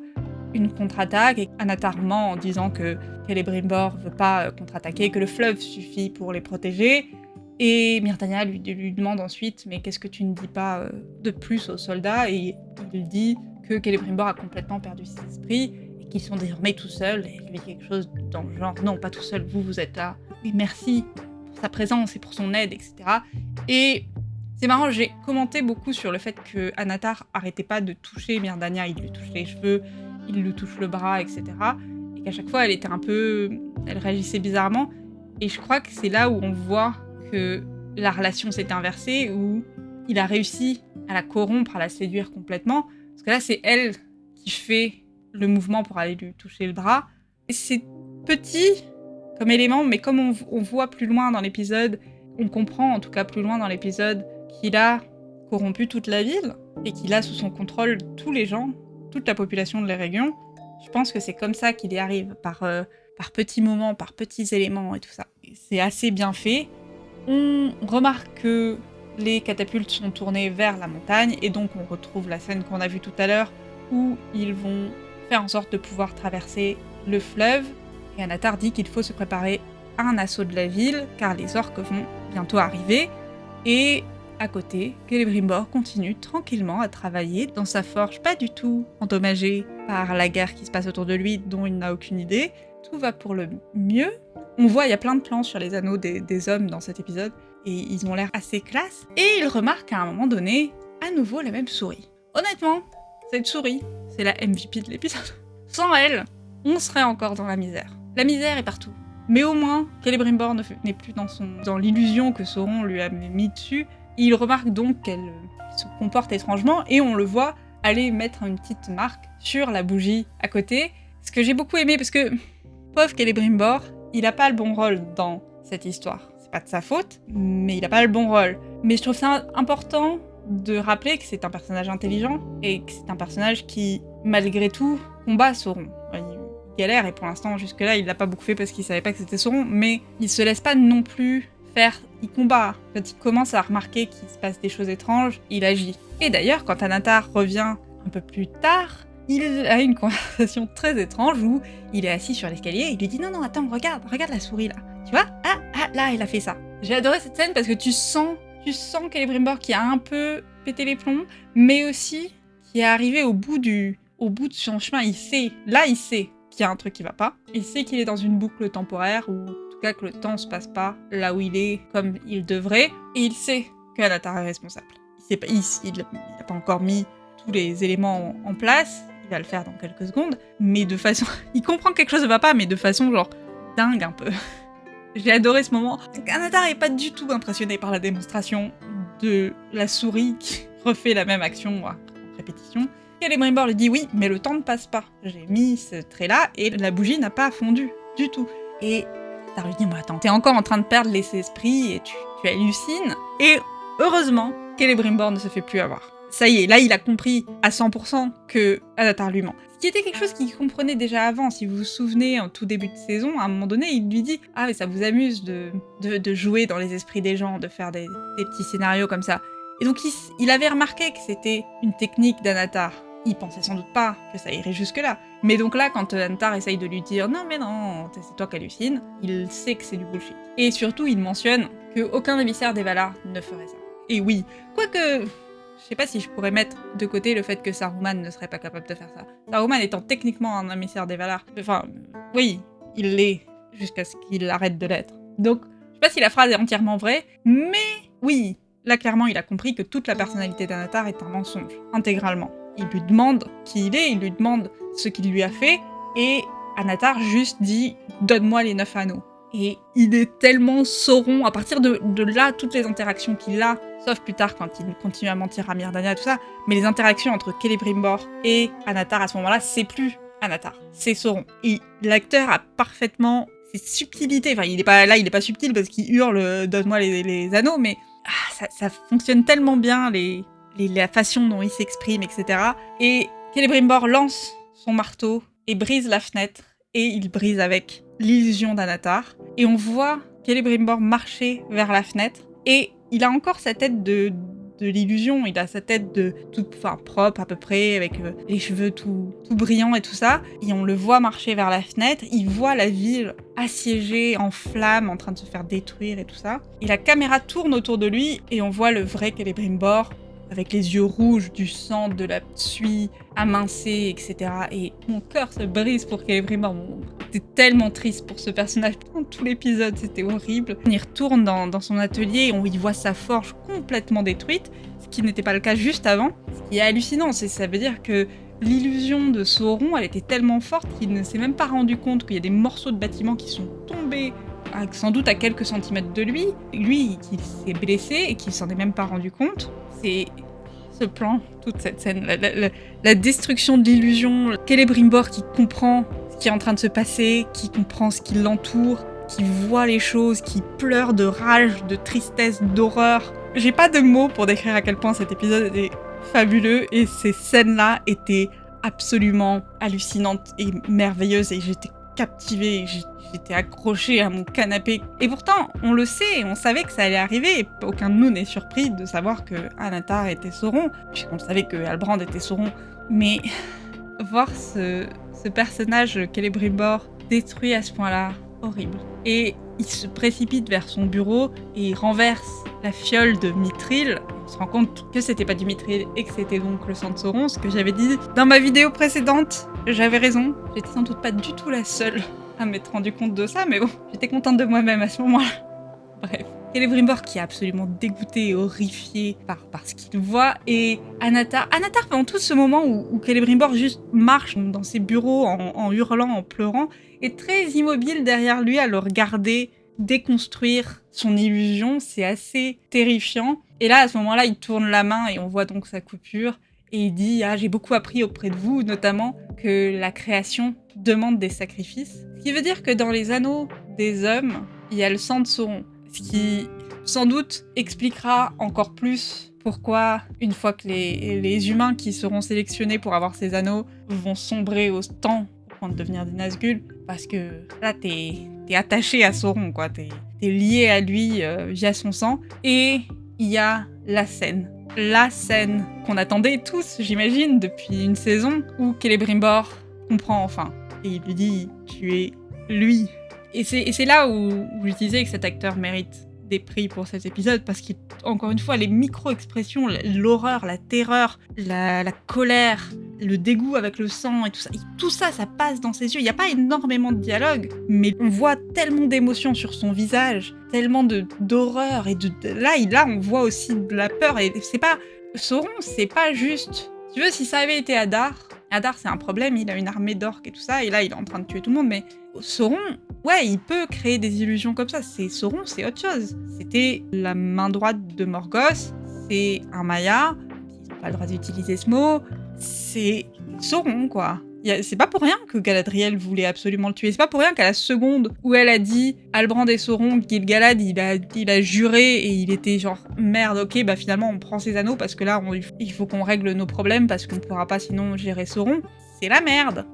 une contre-attaque, et Anatar ment en disant que Celebrimbor veut pas contre-attaquer, que le fleuve suffit pour les protéger. Et Myrdania lui demande ensuite « Mais qu'est-ce que tu ne dis pas de plus aux soldats ?» Et il dit que Celebrimbor a complètement perdu ses esprits et qu'ils sont désormais tout seuls. Et il lui dit quelque chose dans le genre « Non, pas tout seul, vous êtes là. Oui, merci pour sa présence et pour son aide, etc. » Et c'est marrant, j'ai commenté beaucoup sur le fait que Anatar arrêtait pas de toucher Myrdania. Il lui touche les cheveux, il lui touche le bras, etc. Et qu'à chaque fois, elle réagissait bizarrement. Et je crois que c'est là où on voit que la relation s'est inversée, où il a réussi à la corrompre, à la séduire complètement. Parce que là, c'est elle qui fait le mouvement pour aller lui toucher le bras. Et c'est petit comme élément, mais comme on voit plus loin dans l'épisode, on comprend en tout cas plus loin dans l'épisode qu'il a corrompu toute la ville et qu'il a sous son contrôle tous les gens, toute la population de l'Eregion. Je pense que c'est comme ça qu'il y arrive, par petits moments, par petits éléments et tout ça. C'est assez bien fait. On remarque que les catapultes sont tournées vers la montagne, et donc on retrouve la scène qu'on a vue tout à l'heure, où ils vont faire en sorte de pouvoir traverser le fleuve. Et Anatar dit qu'il faut se préparer à un assaut de la ville, car les orques vont bientôt arriver. Et à côté, Celebrimbor continue tranquillement à travailler dans sa forge, pas du tout endommagée par la guerre qui se passe autour de lui, dont il n'a aucune idée. Tout va pour le mieux. On voit, il y a plein de plans sur les anneaux des hommes dans cet épisode, et ils ont l'air assez classe. Et il remarque à un moment donné, à nouveau la même souris. Honnêtement, cette souris, c'est la MVP de l'épisode. Sans elle, on serait encore dans la misère. La misère est partout. Mais au moins, Celebrimbor n'est plus dans l'illusion que Sauron lui a mis dessus. Il remarque donc qu'elle se comporte étrangement, et on le voit aller mettre une petite marque sur la bougie à côté. Ce que j'ai beaucoup aimé, parce que pauvre Celebrimbor, il a pas le bon rôle dans cette histoire. C'est pas de sa faute, mais il a pas le bon rôle. Mais je trouve ça important de rappeler que c'est un personnage intelligent, et que c'est un personnage qui, malgré tout, combat Sauron. Il galère, et pour l'instant, jusque-là, il l'a pas beaucoup fait parce qu'il savait pas que c'était Sauron, mais il se laisse pas non plus faire, il combat. Quand il commence à remarquer qu'il se passe des choses étranges, il agit. Et d'ailleurs, quand Anatar revient un peu plus tard, il a une conversation très étrange où il est assis sur l'escalier et il lui dit « Non, attends, regarde la souris là. Tu vois ? Là, elle a fait ça. » J'ai adoré cette scène parce que tu sens Celebrimbor qui a un peu pété les plombs, mais aussi qui est arrivé au bout de son chemin. Il sait qu'il y a un truc qui va pas. Il sait qu'il est dans une boucle temporaire, ou en tout cas que le temps se passe pas là où il est comme il devrait, et il sait qu'Anatar est responsable. Il n'a pas encore mis tous les éléments en place, il va le faire dans quelques secondes, mais de façon... il comprend que quelque chose ne va pas, mais de façon genre dingue un peu. J'ai adoré ce moment. Anatar est pas du tout impressionné par la démonstration de la souris qui refait la même action en répétition. Celebrimbor lui dit « Oui, mais le temps ne passe pas. J'ai mis ce trait-là et la bougie n'a pas fondu du tout. » Et Anatar lui dit « Mais attends, t'es encore en train de perdre les esprits et tu hallucines. » Et heureusement, Celebrimbor ne se fait plus avoir. Ça y est, là il a compris à 100% que Anatar lui ment. Ce qui était quelque chose qu'il comprenait déjà avant. Si vous vous souvenez, en tout début de saison, à un moment donné, il lui dit « Ah, mais ça vous amuse de jouer dans les esprits des gens, de faire des petits scénarios comme ça. » Et donc il avait remarqué que c'était une technique d'Anatar. Il pensait sans doute pas que ça irait jusque-là. Mais donc là, quand Anatar essaye de lui dire « Non, mais non, c'est toi qui hallucines », il sait que c'est du bullshit. Et surtout, il mentionne qu'aucun émissaire des Valar ne ferait ça. Et oui, quoique... je sais pas si je pourrais mettre de côté le fait que Saruman ne serait pas capable de faire ça. Saruman étant techniquement un émissaire des Valar, enfin, oui, il l'est, jusqu'à ce qu'il arrête de l'être. Donc, je sais pas si la phrase est entièrement vraie, mais oui, là clairement il a compris que toute la personnalité d'Anatar est un mensonge, intégralement. Il lui demande qui il est, il lui demande ce qu'il lui a fait, et Anatar juste dit « donne-moi les 9 anneaux ». Et il est tellement Sauron, à partir de là, toutes les interactions qu'il a, sauf plus tard quand il continue à mentir à Myrddania et tout ça, mais les interactions entre Celebrimbor et Anatar à ce moment-là, c'est plus Anatar, c'est Sauron. Et l'acteur a parfaitement ses subtilités, enfin il est pas subtil parce qu'il hurle « donne-moi les anneaux », mais ça fonctionne tellement bien, la façon dont il s'exprime, etc. Et Celebrimbor lance son marteau et brise la fenêtre, et il brise avec l'illusion d'Anatar. Et on voit Celebrimbor marcher vers la fenêtre, et il a encore sa tête de l'illusion, il a sa tête propre à peu près, avec les cheveux tout brillants et tout ça, et on le voit marcher vers la fenêtre, il voit la ville assiégée, en flammes, en train de se faire détruire et tout ça, et la caméra tourne autour de lui, et on voit le vrai Celebrimbor, avec les yeux rouges, du sang, de la suie amincée, etc. Et mon cœur se brise pour Celebrimbor. J'étais tellement triste pour ce personnage. Dans tout l'épisode, c'était horrible. Il retourne dans son atelier où il voit sa forge complètement détruite, ce qui n'était pas le cas juste avant. Ce qui est hallucinant, ça veut dire que l'illusion de Sauron, elle était tellement forte qu'il ne s'est même pas rendu compte qu'il y a des morceaux de bâtiments qui sont tombés sans doute à quelques centimètres de lui, qui s'est blessé et qui s'en est même pas rendu compte. C'est ce plan, toute cette scène, la destruction de l'illusion, Celebrimbor qui comprend ce qui est en train de se passer, qui comprend ce qui l'entoure, qui voit les choses, qui pleure de rage, de tristesse, d'horreur. J'ai pas de mots pour décrire à quel point cet épisode était fabuleux, et ces scènes-là étaient absolument hallucinantes et merveilleuses, et j'étais captivée, j'étais accrochée à mon canapé. Et pourtant, on le sait, on savait que ça allait arriver, et aucun de nous n'est surpris de savoir que Anatar était Sauron, puisqu'on savait que Halbrand était Sauron. Mais voir ce personnage, Celebrimbor, détruit à ce point-là, horrible. Et il se précipite vers son bureau et il renverse la fiole de Mithril. On se rend compte que c'était pas du Mithril et que c'était donc le sang de Sauron, ce que j'avais dit dans ma vidéo précédente. J'avais raison, j'étais sans doute pas du tout la seule à m'être rendu compte de ça, mais bon, j'étais contente de moi-même à ce moment-là. Bref. Celebrimbor qui est absolument dégoûté et horrifié par ce qu'il voit, et Anatar pendant tout ce moment où Celebrimbor juste marche dans ses bureaux en hurlant, en pleurant, est très immobile derrière lui à le regarder déconstruire son illusion. C'est assez terrifiant. Et là, à ce moment-là, il tourne la main et on voit donc sa coupure, et il dit « Ah, j'ai beaucoup appris auprès de vous, notamment que la création demande des sacrifices. » Ce qui veut dire que dans les anneaux des hommes, il y a le sang de Sauron. Ce qui, sans doute, expliquera encore plus pourquoi, une fois que les humains qui seront sélectionnés pour avoir ces anneaux vont sombrer au temps au point de devenir des Nazgûl, parce que là, t'es attaché à Sauron, quoi. T'es lié à lui via son sang. Et il y a la scène qu'on attendait tous, j'imagine, depuis une saison, où Celebrimbor comprend enfin. Et il lui dit « Tu es lui ». Et c'est là où je disais que cet acteur mérite des prix pour cet épisode, parce qu'encore une fois, les micro-expressions, l'horreur, la terreur, la colère, le dégoût avec le sang et tout ça, ça passe dans ses yeux. Il n'y a pas énormément de dialogue, mais on voit tellement d'émotions sur son visage, tellement d'horreur, et là, on voit aussi de la peur, et c'est pas... Sauron, c'est pas juste... Tu veux, si ça avait été Adar, c'est un problème, il a une armée d'orques et tout ça, et là, il est en train de tuer tout le monde, mais Sauron, ouais, il peut créer des illusions comme ça. Sauron, c'est autre chose. C'était la main droite de Morgoth, c'est un Maya, ils n'ont pas le droit d'utiliser ce mot, c'est Sauron, quoi. C'est pas pour rien que Galadriel voulait absolument le tuer, c'est pas pour rien qu'à la seconde où elle a dit Halbrand et Sauron, Gil-galad, il a juré et il était genre merde, ok, bah finalement on prend ses anneaux parce que là il faut qu'on règle nos problèmes parce qu'on ne pourra pas sinon gérer Sauron. C'est la merde.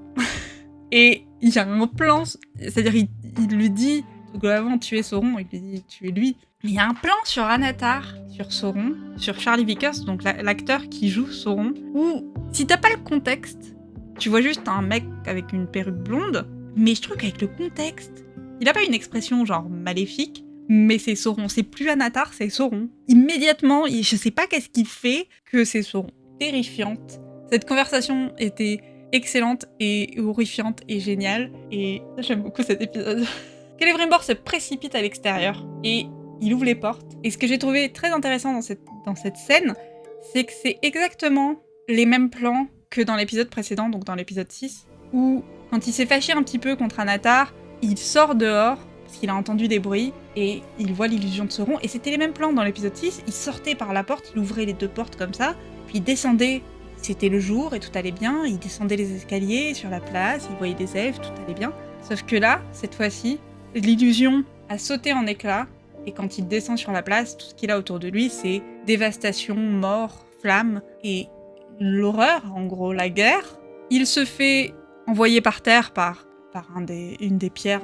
Et il y a un plan, c'est-à-dire il lui dit, avant de tuer Sauron, il lui dit tuer lui. Mais il y a un plan sur Anatar, sur Sauron, sur Charlie Vickers, donc l'acteur qui joue Sauron, où si t'as pas le contexte, tu vois juste un mec avec une perruque blonde, mais je trouve qu'avec le contexte, il a pas une expression genre maléfique, mais c'est Sauron. C'est plus Anatar, c'est Sauron. Immédiatement, je sais pas qu'est-ce qu'il fait que c'est Sauron. Terrifiante. Cette conversation était excellente et horrifiante et géniale, et j'aime beaucoup cet épisode. Celebrimbor se précipite à l'extérieur et il ouvre les portes. Et ce que j'ai trouvé très intéressant dans cette scène, c'est que c'est exactement les mêmes plans que dans l'épisode précédent, donc dans l'épisode 6, où quand il s'est fâché un petit peu contre Anatar, il sort dehors, parce qu'il a entendu des bruits, et il voit l'illusion de Sauron, et c'était les mêmes plans dans l'épisode 6, il sortait par la porte, il ouvrait les deux portes comme ça, puis il descendait, c'était le jour et tout allait bien, il descendait les escaliers sur la place, il voyait des elfes, tout allait bien. Sauf que là, cette fois-ci, l'illusion a sauté en éclats, et quand il descend sur la place, tout ce qu'il a autour de lui, c'est dévastation, mort, flammes, et l'horreur, en gros, la guerre. Il se fait envoyer par terre par une des pierres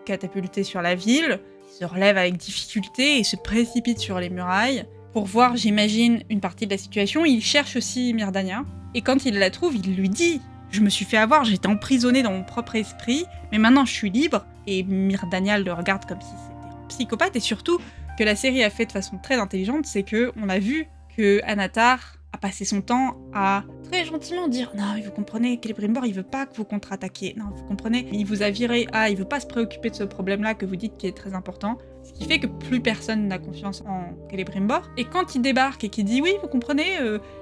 catapultées sur la ville. Il se relève avec difficulté et se précipite sur les murailles pour voir, j'imagine, une partie de la situation. Il cherche aussi Myr'Dania. Et quand il la trouve, il lui dit « Je me suis fait avoir, j'étais emprisonné dans mon propre esprit, mais maintenant je suis libre. » Et Myr'Dania le regarde comme si c'était un psychopathe. Et surtout, que la série a fait de façon très intelligente, c'est qu'on a vu que Anatar a passé son temps à très gentiment dire « Non, vous comprenez, Celebrimbor, il veut pas que vous contre-attaquiez. Non, vous comprenez, il vous a viré. Ah, il veut pas se préoccuper de ce problème-là que vous dites qui est très important. » Ce qui fait que plus personne n'a confiance en Celebrimbor. Et quand il débarque et qu'il dit « Oui, vous comprenez,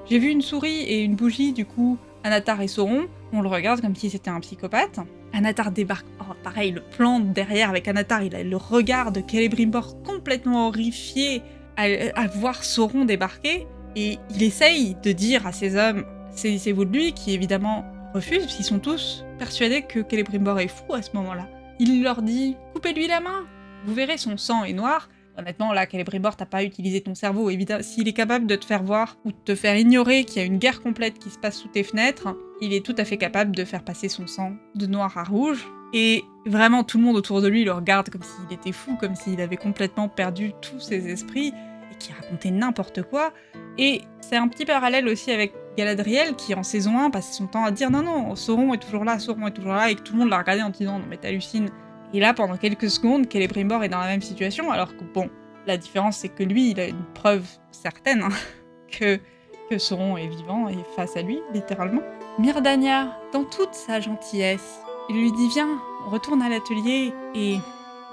j'ai vu une souris et une bougie, du coup, Anatar et Sauron. » On le regarde comme si c'était un psychopathe. Anatar débarque. Oh, pareil, le plan derrière avec Anatar, il a le regard de Celebrimbor complètement horrifié à voir Sauron débarquer. Et il essaye de dire à ses hommes, saisissez-vous de lui, qui évidemment refusent, parce qu'ils sont tous persuadés que Celebrimbor est fou à ce moment-là. Il leur dit, coupez-lui la main, vous verrez son sang est noir. Honnêtement, là, Celebrimbor, t'as pas utilisé ton cerveau, évidemment. S'il est capable de te faire voir ou de te faire ignorer qu'il y a une guerre complète qui se passe sous tes fenêtres, il est tout à fait capable de faire passer son sang de noir à rouge. Et vraiment, tout le monde autour de lui le regarde comme s'il était fou, comme s'il avait complètement perdu tous ses esprits, et qui racontait n'importe quoi. Et c'est un petit parallèle aussi avec Galadriel qui en saison 1 passait son temps à dire non, Sauron est toujours là, et que tout le monde l'a regardé en disant non mais t'hallucines. Et là pendant quelques secondes, Celebrimbor est dans la même situation, alors que bon, la différence c'est que lui il a une preuve certaine que Sauron est vivant et face à lui, littéralement. Myr'Dania, dans toute sa gentillesse, il lui dit viens, on retourne à l'atelier et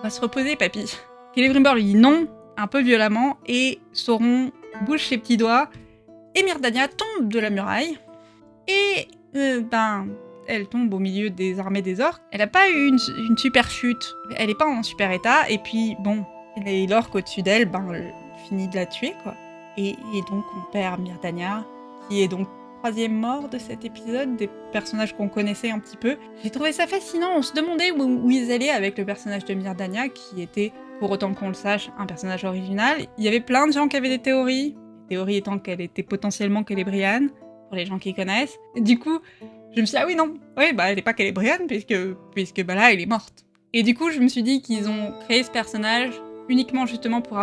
on va se reposer papy. Celebrimbor lui dit non, un peu violemment, et Sauron bouge ses petits doigts, et Myr'Dania tombe de la muraille, et elle tombe au milieu des armées des orques. Elle a pas eu une super chute, elle est pas en super état, et puis bon, l'orque au-dessus d'elle, elle finit de la tuer, quoi. Et donc on perd Myr'Dania, qui est donc troisième mort de cet épisode, des personnages qu'on connaissait un petit peu. J'ai trouvé ça fascinant, on se demandait où ils allaient avec le personnage de Myr'Dania, qui était, pour autant qu'on le sache, un personnage original. Il y avait plein de gens qui avaient des théories, les théories étant qu'elle était potentiellement Celebriane, pour les gens qui connaissent. Et du coup, je me suis dit, ah oui, non, elle est pas Celebriane, puisque là, elle est morte. Et du coup, je me suis dit qu'ils ont créé ce personnage uniquement justement pour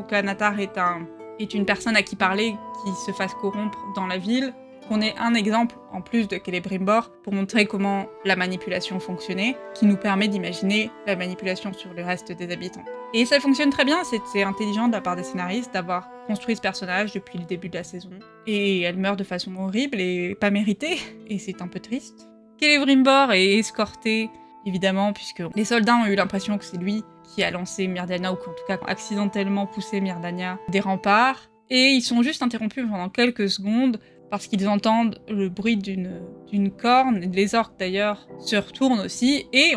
qu'Anatar est une personne à qui parler, qui se fasse corrompre dans la ville, qu'on ait un exemple en plus de Celebrimbor pour montrer comment la manipulation fonctionnait, qui nous permet d'imaginer la manipulation sur le reste des habitants. Et ça fonctionne très bien, c'est intelligent de la part des scénaristes d'avoir construit ce personnage depuis le début de la saison. Et elle meurt de façon horrible et pas méritée, et c'est un peu triste. Celebrimbor est escorté, évidemment, puisque les soldats ont eu l'impression que c'est lui qui a lancé Myr'Dania, ou qu'en tout cas accidentellement poussé Myr'Dania des remparts, et ils sont juste interrompus pendant quelques secondes parce qu'ils entendent le bruit d'une corne, les orques d'ailleurs se retournent aussi, et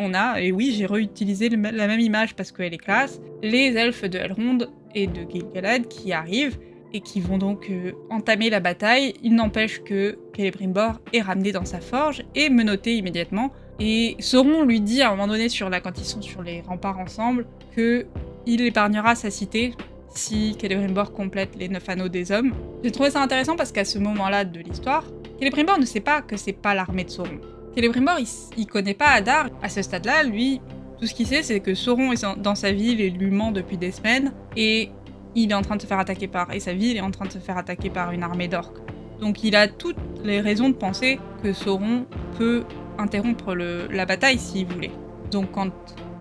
oui j'ai réutilisé la même image parce qu'elle est classe, les elfes de Elrond et de Gil-galad qui arrivent et qui vont donc entamer la bataille. Il n'empêche que Celebrimbor est ramené dans sa forge et menotté immédiatement, et Sauron lui dit à un moment donné quand ils sont sur les remparts ensemble qu'il épargnera sa cité si Celebrimbor complète les 9 anneaux des hommes. J'ai trouvé ça intéressant parce qu'à ce moment-là de l'histoire, Celebrimbor ne sait pas que c'est pas l'armée de Sauron. Celebrimbor, il connaît pas Adar. À ce stade-là, lui, tout ce qu'il sait, c'est que Sauron est dans sa ville et lui ment depuis des semaines, et il est en train de se faire attaquer et sa ville est en train de se faire attaquer par une armée d'orques. Donc il a toutes les raisons de penser que Sauron peut interrompre la bataille s'il voulait. Donc quand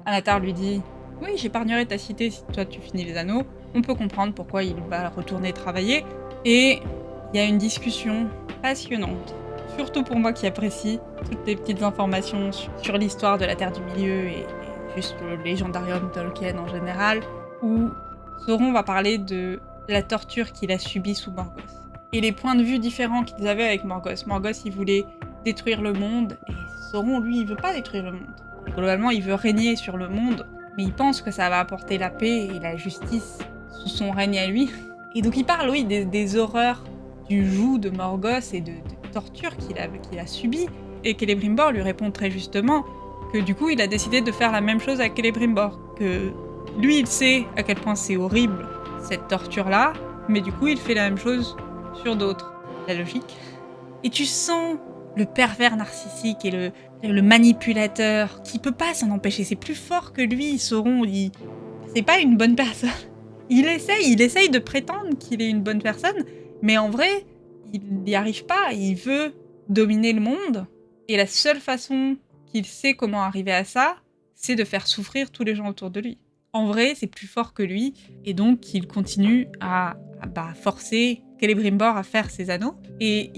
Anatar lui dit oui, j'épargnerai ta cité si toi tu finis les anneaux. On peut comprendre pourquoi il va retourner travailler. Et il y a une discussion passionnante, surtout pour moi qui apprécie toutes les petites informations sur l'histoire de la Terre du Milieu et juste le légendarium Tolkien en général, où Sauron va parler de la torture qu'il a subie sous Morgoth. Et les points de vue différents qu'ils avaient avec Morgoth. Morgoth, il voulait détruire le monde, et Sauron, lui, il veut pas détruire le monde. Et globalement, il veut régner sur le monde, mais il pense que ça va apporter la paix et la justice sous son règne à lui. Et donc il parle, oui, des horreurs du joug de Morgoth et de torture qu'il a subies. Et Celebrimbor lui répond très justement que du coup, il a décidé de faire la même chose avec Celebrimbor. Que lui, il sait à quel point c'est horrible, cette torture-là, mais du coup, il fait la même chose sur d'autres. La logique. Et tu sens le pervers narcissique et le manipulateur qui peut pas s'en empêcher. C'est plus fort que lui, Sauron. C'est pas une bonne personne. Il essaye de prétendre qu'il est une bonne personne, mais en vrai, il n'y arrive pas. Il veut dominer le monde, et la seule façon qu'il sait comment arriver à ça, c'est de faire souffrir tous les gens autour de lui. En vrai, c'est plus fort que lui, et donc il continue à forcer Celebrimbor à faire ses anneaux. Et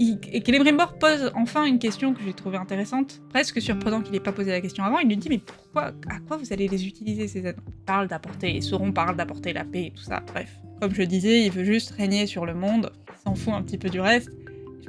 Celebrimbor pose enfin une question que j'ai trouvée intéressante, presque surprenant qu'il n'ait pas posé la question avant. Il lui dit « Mais pourquoi, à quoi vous allez les utiliser ces anneaux ?» Sauron parle d'apporter la paix et tout ça, bref. Comme je disais, il veut juste régner sur le monde, il s'en fout un petit peu du reste.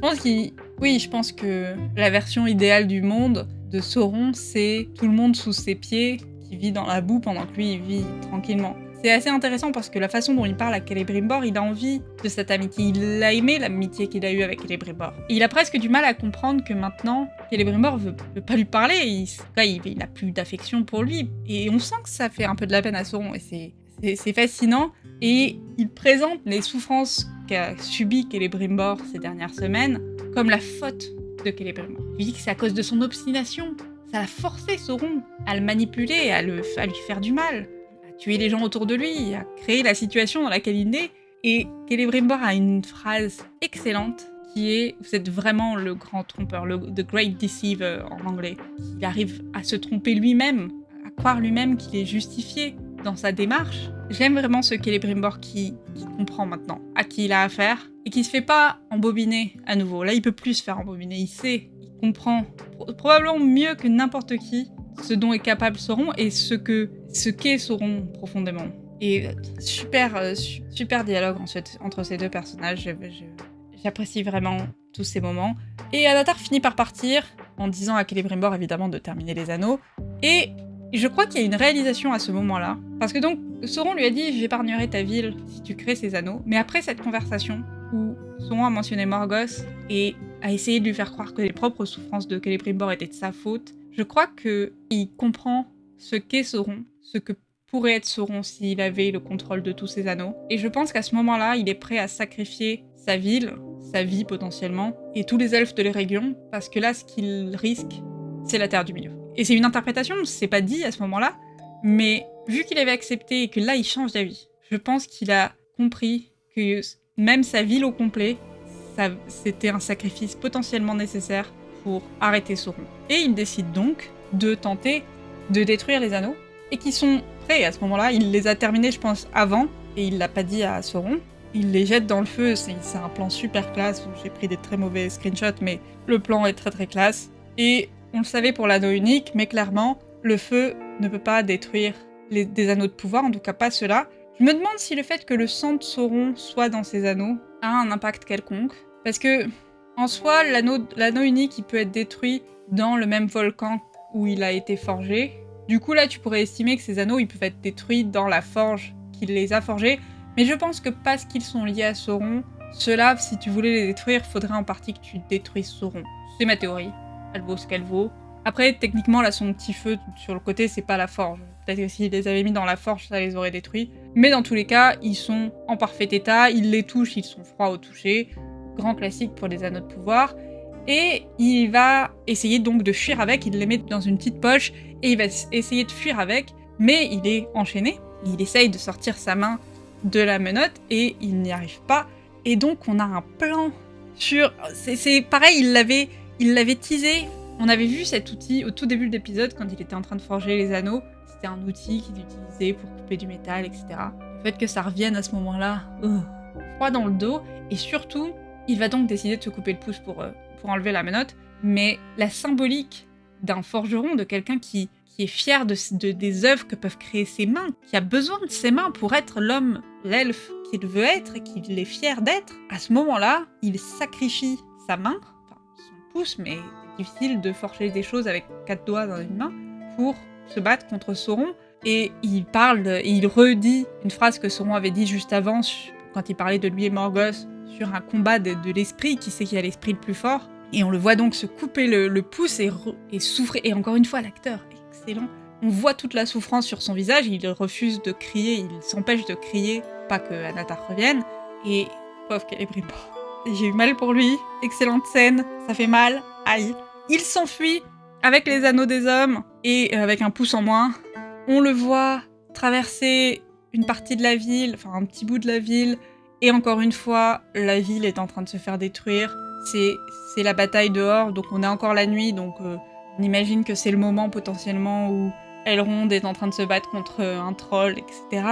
Je pense que la version idéale du monde de Sauron, c'est tout le monde sous ses pieds, qui vit dans la boue pendant que lui, il vit tranquillement. C'est assez intéressant parce que la façon dont il parle à Celebrimbor, il a envie de cette amitié. Il a aimé l'amitié qu'il a eue avec Celebrimbor. Et il a presque du mal à comprendre que maintenant, Celebrimbor veut pas lui parler. Il a plus d'affection pour lui. Et on sent que ça fait un peu de la peine à Sauron. Et c'est fascinant. Et il présente les souffrances qu'a subies Celebrimbor ces dernières semaines comme la faute de Celebrimbor. Il dit que c'est à cause de son obstination. Ça l'a forcé, Sauron, à le manipuler, à lui faire du mal. Tuer les gens autour de lui, à créer la situation dans laquelle il est. Et Celebrimbor a une phrase excellente qui est « Vous êtes vraiment le grand trompeur, the great deceiver en anglais. » Il arrive à se tromper lui-même, à croire lui-même qu'il est justifié dans sa démarche. J'aime vraiment ce Celebrimbor qui comprend maintenant à qui il a affaire et qui se fait pas embobiner à nouveau. Là, il peut plus se faire embobiner, il sait, il comprend probablement mieux que n'importe qui ce dont est capable Sauron et ce qu'est Sauron profondément. Et super dialogue entre ces deux personnages. J'apprécie vraiment tous ces moments. Et Anatar finit par partir en disant à Celebrimbor évidemment de terminer les anneaux. Et je crois qu'il y a une réalisation à ce moment-là. Parce que donc Sauron lui a dit « J'épargnerai ta ville si tu crées ces anneaux ». Mais après cette conversation où Sauron a mentionné Morgoth et a essayé de lui faire croire que les propres souffrances de Celebrimbor étaient de sa faute, je crois qu'il comprend ce qu'est Sauron, ce que pourrait être Sauron s'il avait le contrôle de tous ces anneaux. Et je pense qu'à ce moment-là, il est prêt à sacrifier sa ville, sa vie potentiellement, et tous les elfes de l'Eregion, parce que là, ce qu'il risque, c'est la Terre du Milieu. Et c'est une interprétation, c'est pas dit à ce moment-là, mais vu qu'il avait accepté et que là, il change d'avis, je pense qu'il a compris que même sa ville au complet, c'était un sacrifice potentiellement nécessaire pour arrêter Sauron. Et il décide donc de tenter de détruire les anneaux, et qui sont prêts à ce moment-là. Il les a terminés, je pense, avant, et il l'a pas dit à Sauron. Il les jette dans le feu, c'est un plan super classe, où j'ai pris des très mauvais screenshots, mais le plan est très très classe. Et on le savait pour l'anneau unique, mais clairement, le feu ne peut pas détruire des anneaux de pouvoir, en tout cas pas ceux-là. Je me demande si le fait que le sang de Sauron soit dans ces anneaux a un impact quelconque, parce que en soi, l'anneau unique, il peut être détruit dans le même volcan où il a été forgé. Du coup, là, tu pourrais estimer que ces anneaux, ils peuvent être détruits dans la forge qui les a forgés. Mais je pense que parce qu'ils sont liés à Sauron, ceux-là, si tu voulais les détruire, faudrait en partie que tu détruises Sauron. C'est ma théorie. Elle vaut ce qu'elle vaut. Après, techniquement, là, son petit feu sur le côté, c'est pas la forge. Peut-être que s'il les avait mis dans la forge, ça les aurait détruits. Mais dans tous les cas, ils sont en parfait état. Il les touche, ils sont froids au toucher. Grand classique pour les anneaux de pouvoir. Et il va essayer donc de fuir avec, il les met dans une petite poche, et il va essayer de fuir avec, mais il est enchaîné. Il essaye de sortir sa main de la menotte, et il n'y arrive pas. Et donc on a un plan sur... C'est pareil, il l'avait teasé. On avait vu cet outil au tout début de l'épisode, quand il était en train de forger les anneaux. c'était un outil qu'ils utilisaient pour couper du métal, etc. Le fait que ça revienne à ce moment-là, froid dans le dos, et surtout, il va donc décider de se couper le pouce pour enlever la menotte, mais la symbolique d'un forgeron, de quelqu'un qui est fier des œuvres que peuvent créer ses mains, qui a besoin de ses mains pour être l'homme, l'elfe qu'il veut être et qu'il est fier d'être, à ce moment-là, il sacrifie sa main, enfin son pouce, mais c'est difficile de forger des choses avec 4 doigts dans une main, pour se battre contre Sauron, et il redit une phrase que Sauron avait dit juste avant, quand il parlait de lui et Morgoth, sur un combat de l'esprit, qui c'est qui a l'esprit le plus fort, et on le voit donc se couper le pouce et souffrir, et encore une fois l'acteur, excellent, on voit toute la souffrance sur son visage, il refuse de crier, il s'empêche de crier, pas que Anatar revienne, et pauvre Celebrimbor. J'ai eu mal pour lui, excellente scène, ça fait mal, aïe. Il s'enfuit avec les anneaux des hommes, et avec un pouce en moins, on le voit traverser une partie de la ville, enfin un petit bout de la ville, et encore une fois, la ville est en train de se faire détruire, c'est la bataille dehors, donc on a encore la nuit, donc on imagine que c'est le moment potentiellement où Elrond est en train de se battre contre un troll, etc.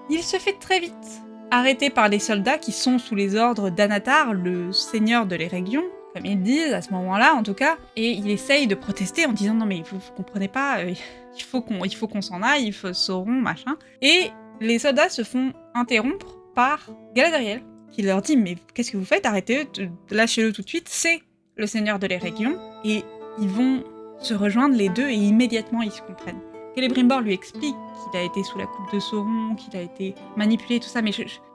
Il se fait très vite arrêter par les soldats qui sont sous les ordres d'Anatar, le seigneur de l'Eregion, comme ils disent à ce moment-là en tout cas, et il essaye de protester en disant non mais vous comprenez pas, il faut qu'on s'en aille, il faut Sauron, machin. Et les soldats se font interrompre par Galadriel, qui leur dit mais qu'est-ce que vous faites, arrêtez, lâchez-le tout de suite, c'est le seigneur de l'Eregion, et ils vont se rejoindre les deux et immédiatement ils se comprennent. Celebrimbor lui explique qu'il a été sous la coupe de Sauron, qu'il a été manipulé, tout ça, mais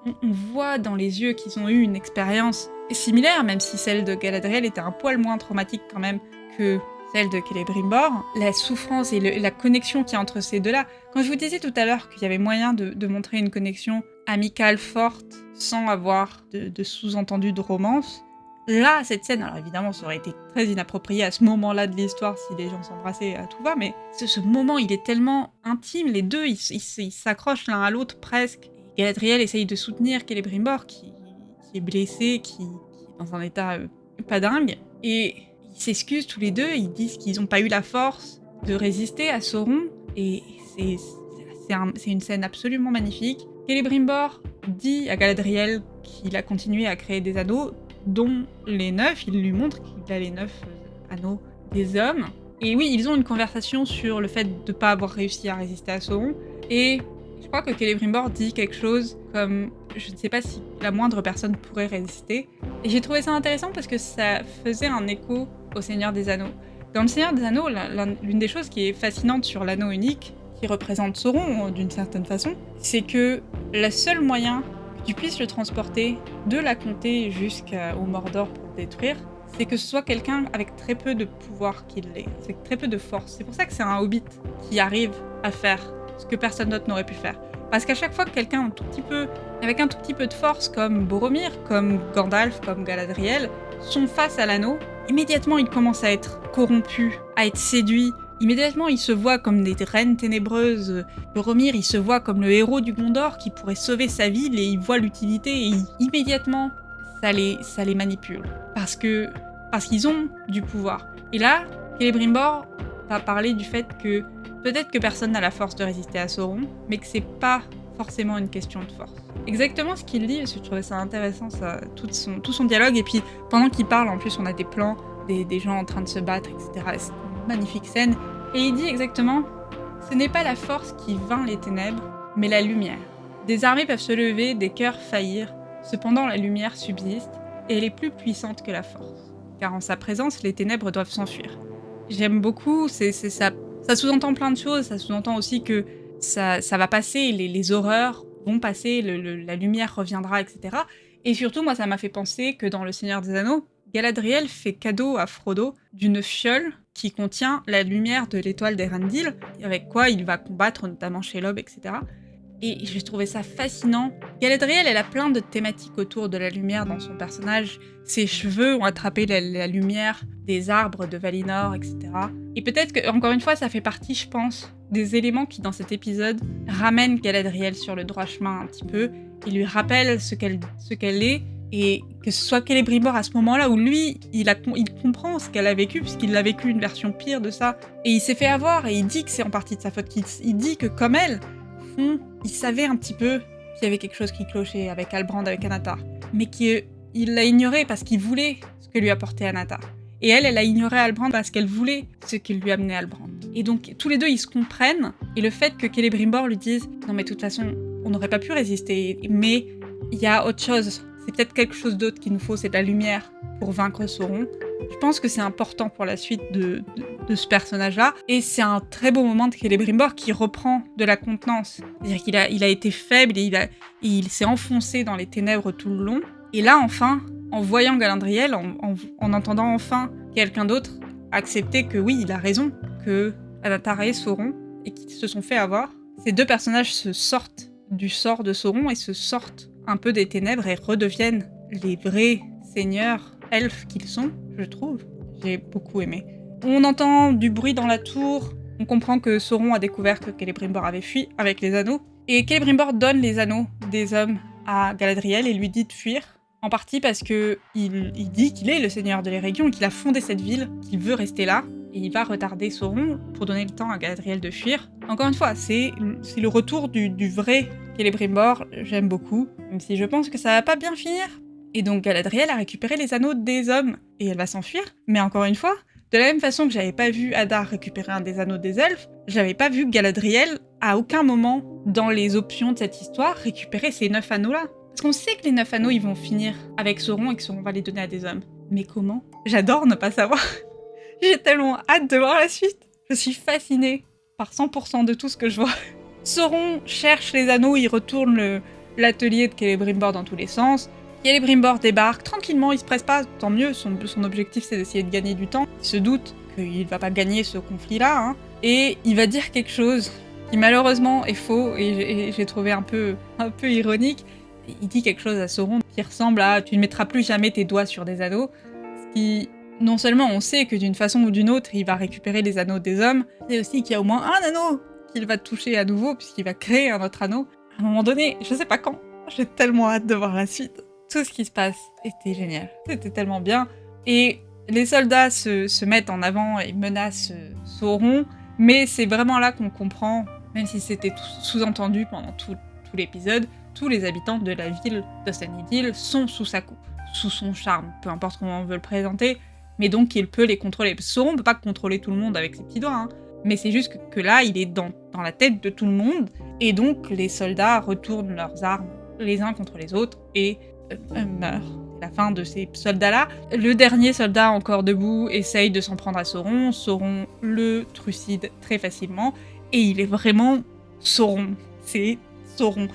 on voit dans les yeux qu'ils ont eu une expérience similaire, même si celle de Galadriel était un poil moins traumatique quand même que celle de Celebrimbor. La souffrance et la connexion qu'il y a entre ces deux-là. Quand je vous disais tout à l'heure qu'il y avait moyen de montrer une connexion amicale forte sans avoir de sous-entendu de romance, là, cette scène, alors évidemment, ça aurait été très inapproprié à ce moment-là de l'histoire si les gens s'embrassaient à tout va, mais ce moment, il est tellement intime, les deux, ils s'accrochent l'un à l'autre presque. Et Galadriel essaye de soutenir Celebrimbor, qui est blessé, qui est dans un état pas dingue, et ils s'excusent tous les deux, ils disent qu'ils n'ont pas eu la force de résister à Sauron, et c'est une scène absolument magnifique. Celebrimbor dit à Galadriel qu'il a continué à créer des anneaux, dont les 9, il lui montre qu'il a les 9 anneaux des hommes. Et oui, ils ont une conversation sur le fait de ne pas avoir réussi à résister à Sauron, et je crois que Celebrimbor dit quelque chose comme « je ne sais pas si la moindre personne pourrait résister ». Et j'ai trouvé ça intéressant parce que ça faisait un écho au Seigneur des Anneaux. Dans le Seigneur des Anneaux, l'une des choses qui est fascinante sur l'anneau unique, qui représente Sauron d'une certaine façon, c'est que le seul moyen que tu puisses le transporter de la comté jusqu'au Mordor pour le détruire, c'est que ce soit quelqu'un avec très peu de pouvoir qu'il l'ait, avec très peu de force. C'est pour ça que c'est un hobbit qui arrive à faire ce que personne d'autre n'aurait pu faire. Parce qu'à chaque fois que quelqu'un avec un tout petit peu de force, comme Boromir, comme Gandalf, comme Galadriel, sont face à l'anneau, immédiatement ils commencent à être corrompus, à être séduits. Immédiatement, il se voit comme des reines ténébreuses. Boromir, il se voit comme le héros du Gondor qui pourrait sauver sa ville et il voit l'utilité et immédiatement, ça les manipule. Parce qu'ils ont du pouvoir. Et là, Celebrimbor va parler du fait que peut-être que personne n'a la force de résister à Sauron, mais que c'est pas forcément une question de force. Exactement ce qu'il dit, parce que je trouvais ça intéressant, ça, tout son dialogue. Et puis, pendant qu'il parle, en plus, on a des plans, des gens en train de se battre, etc. C'est une magnifique scène. Et il dit exactement « Ce n'est pas la force qui vainc les ténèbres, mais la lumière. Des armées peuvent se lever, des cœurs faillir, cependant la lumière subsiste, et elle est plus puissante que la force. Car en sa présence, les ténèbres doivent s'enfuir. » J'aime beaucoup, ça sous-entend plein de choses, ça sous-entend aussi que ça va passer, les horreurs vont passer, la lumière reviendra, etc. Et surtout, moi, ça m'a fait penser que dans Le Seigneur des Anneaux, Galadriel fait cadeau à Frodo d'une fiole qui contient la lumière de l'étoile d'Erendil, avec quoi il va combattre notamment Shelob, etc. Et j'ai trouvé ça fascinant. Galadriel, elle a plein de thématiques autour de la lumière dans son personnage. Ses cheveux ont attrapé la lumière des arbres de Valinor, etc. Et peut-être que, encore une fois, ça fait partie, je pense, des éléments qui, dans cet épisode, ramènent Galadriel sur le droit chemin un petit peu, et lui rappellent ce qu'elle est, Et que ce soit Celebrimbor à ce moment-là où lui, il comprend ce qu'elle a vécu, puisqu'il a vécu une version pire de ça. Et il s'est fait avoir, et il dit que c'est en partie de sa faute. Il dit que comme elle, il savait un petit peu qu'il y avait quelque chose qui clochait avec Halbrand, avec Anatar. Mais qu'il l'a ignoré parce qu'il voulait ce que lui apportait Anatar. Et elle a ignoré Halbrand parce qu'elle voulait ce qu'il lui amenait Halbrand. Et donc, tous les deux, ils se comprennent. Et le fait que Celebrimbor lui dise « Non mais de toute façon, on n'aurait pas pu résister, mais il y a autre chose. C'est peut-être quelque chose d'autre qu'il nous faut, c'est de la lumière pour vaincre Sauron. » Je pense que c'est important pour la suite de ce personnage-là. Et c'est un très beau moment de Celebrimbor qui reprend de la contenance. C'est-à-dire qu'il a été faible et il s'est enfoncé dans les ténèbres tout le long. Et là, enfin, en voyant Galadriel, en entendant enfin quelqu'un d'autre accepter que oui, il a raison, que Anatar et Sauron, et qu'ils se sont fait avoir, ces deux personnages se sortent du sort de Sauron et se sortent un peu des ténèbres et redeviennent les vrais seigneurs elfes qu'ils sont, je trouve. J'ai beaucoup aimé. On entend du bruit dans la tour, on comprend que Sauron a découvert que Celebrimbor avait fui avec les anneaux, et Celebrimbor donne les anneaux des hommes à Galadriel et lui dit de fuir, en partie parce que il dit qu'il est le seigneur de l'Eregion et qu'il a fondé cette ville, qu'il veut rester là, et il va retarder Sauron pour donner le temps à Galadriel de fuir. Encore une fois, c'est le retour du vrai Celebrimbor, j'aime beaucoup, même si je pense que ça va pas bien finir. Et donc Galadriel a récupéré les anneaux des hommes, et elle va s'enfuir, mais encore une fois, de la même façon que j'avais pas vu Adar récupérer un des anneaux des elfes, j'avais pas vu Galadriel, à aucun moment, dans les options de cette histoire, récupérer ces 9 anneaux-là. Parce qu'on sait que les 9 anneaux, ils vont finir avec Sauron et que Sauron va les donner à des hommes. Mais comment ? J'adore ne pas savoir. J'ai tellement hâte de voir la suite. Je suis fascinée par 100% de tout ce que je vois. Sauron cherche les anneaux, il retourne l'atelier de Celebrimbor dans tous les sens. Celebrimbor débarque tranquillement, il se presse pas, tant mieux, son objectif c'est d'essayer de gagner du temps. Il se doute qu'il va pas gagner ce conflit-là, hein. Et il va dire quelque chose qui malheureusement est faux, et j'ai trouvé un peu ironique. Il dit quelque chose à Sauron qui ressemble à « tu ne mettras plus jamais tes doigts sur des anneaux », ce qui, non seulement on sait que d'une façon ou d'une autre, il va récupérer les anneaux des hommes, mais aussi qu'il y a au moins un anneau qu'il va toucher à nouveau, puisqu'il va créer un autre anneau. À un moment donné, je sais pas quand, j'ai tellement hâte de voir la suite. Tout ce qui se passe était génial, c'était tellement bien. Et les soldats se mettent en avant et menacent Sauron, mais c'est vraiment là qu'on comprend, même si c'était sous-entendu pendant tout l'épisode, tous les habitants de la ville de Sunnydale sont sous sa coupe, sous son charme, peu importe comment on veut le présenter, mais donc il peut les contrôler. Sauron peut pas contrôler tout le monde avec ses petits doigts, hein, mais c'est juste que là, il est dans la tête de tout le monde, et donc les soldats retournent leurs armes les uns contre les autres et meurent. La fin de ces soldats-là. Le dernier soldat encore debout essaye de s'en prendre à Sauron. Sauron le trucide très facilement, et il est vraiment Sauron. C'est Sauron.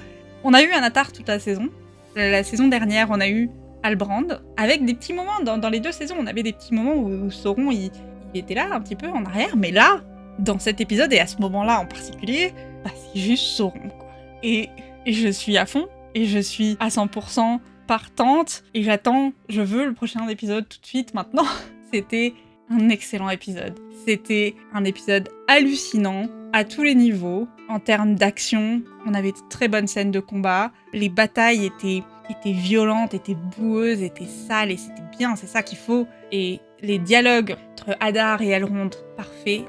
On a eu Anatar toute la saison. La saison dernière, on a eu Halbrand, avec des petits moments, dans les 2 saisons, on avait des petits moments où Sauron, il était là, un petit peu en arrière, mais là, dans cet épisode, et à ce moment-là en particulier, bah, c'est juste Sauron, quoi. Et je suis à fond, et je suis à 100% partante, et je veux le prochain épisode tout de suite, maintenant. C'était un excellent épisode. C'était un épisode hallucinant, à tous les niveaux. En termes d'action, on avait de très bonnes scènes de combat. Les batailles étaient violentes, étaient boueuses, étaient sales, et c'était bien, c'est ça qu'il faut. Et les dialogues entre Adar et Elrond, parfait.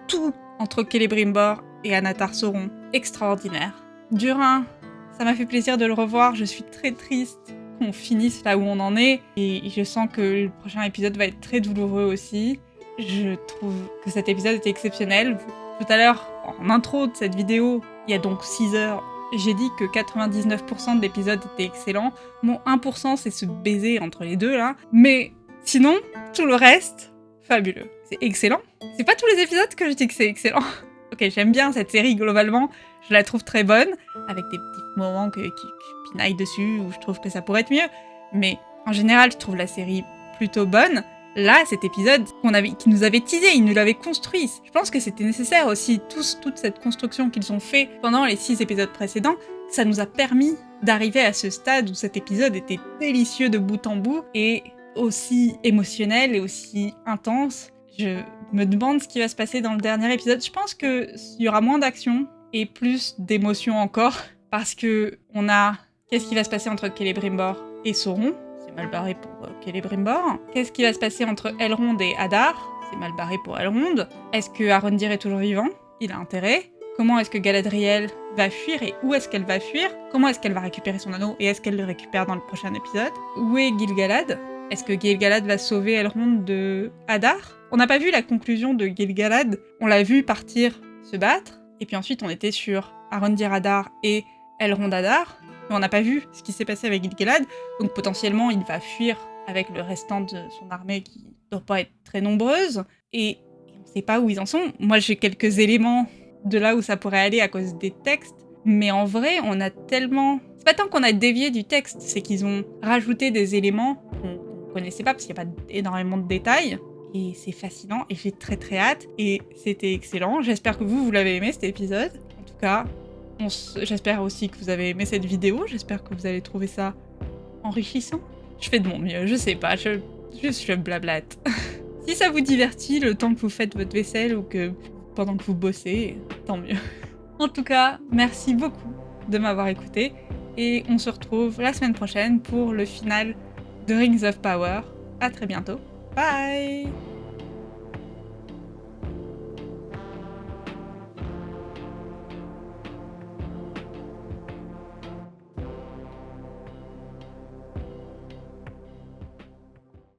Tout entre Celebrimbor et Anatar Sauron, extraordinaire. Durin, ça m'a fait plaisir de le revoir, je suis très triste qu'on finisse là où on en est, et je sens que le prochain épisode va être très douloureux aussi. Je trouve que cet épisode était exceptionnel. Tout à l'heure, en intro de cette vidéo, il y a donc 6 heures, j'ai dit que 99% de l'épisode était excellent. Mon 1%, c'est ce baiser entre les deux, là. Mais sinon, tout le reste, fabuleux. C'est excellent. C'est pas tous les épisodes que je dis que c'est excellent. Ok, j'aime bien cette série, globalement. Je la trouve très bonne, avec des petits moments qui pinaillent dessus, où je trouve que ça pourrait être mieux. Mais en général, je trouve la série plutôt bonne. Là, cet épisode qui nous avait teasé, ils nous l'avaient construit. Je pense que c'était nécessaire aussi, toute cette construction qu'ils ont fait pendant les 6 épisodes précédents. Ça nous a permis d'arriver à ce stade où cet épisode était délicieux de bout en bout, et aussi émotionnel et aussi intense. Je me demande ce qui va se passer dans le dernier épisode. Je pense qu'il y aura moins d'action et plus d'émotion encore, parce que on a... Qu'est-ce qui va se passer entre Celebrimbor et Sauron ? mal barré pour Celebrimbor. Qu'est-ce qui va se passer entre Elrond et Adar? C'est mal barré pour Elrond. Est-ce que Arondir est toujours vivant? Il a intérêt. Comment est-ce que Galadriel va fuir et où est-ce qu'elle va fuir? Comment est-ce qu'elle va récupérer son anneau et est-ce qu'elle le récupère dans le prochain épisode? Où est Gil-galad? Est-ce que Gil-galad va sauver Elrond de Adar? On n'a pas vu la conclusion de Gil-galad, on l'a vu partir se battre, et puis ensuite on était sur Arondir Adar et Elrond Adar, mais on n'a pas vu ce qui s'est passé avec Gil-galad, donc potentiellement il va fuir avec le restant de son armée qui ne doit pas être très nombreuse, et on ne sait pas où ils en sont. Moi j'ai quelques éléments de là où ça pourrait aller à cause des textes, mais en vrai on a tellement... C'est pas tant qu'on a dévié du texte, c'est qu'ils ont rajouté des éléments qu'on connaissait pas parce qu'il n'y a pas énormément de détails, et c'est fascinant et j'ai très très hâte et c'était excellent. J'espère que vous l'avez aimé cet épisode. En tout cas, j'espère aussi que vous avez aimé cette vidéo, j'espère que vous avez trouvé ça enrichissant. Je fais de mon mieux, je sais pas, je blablate. Si ça vous divertit le temps que vous faites votre vaisselle ou que pendant que vous bossez, tant mieux. En tout cas, merci beaucoup de m'avoir écouté et on se retrouve la semaine prochaine pour le final de Rings of Power. À très bientôt. Bye!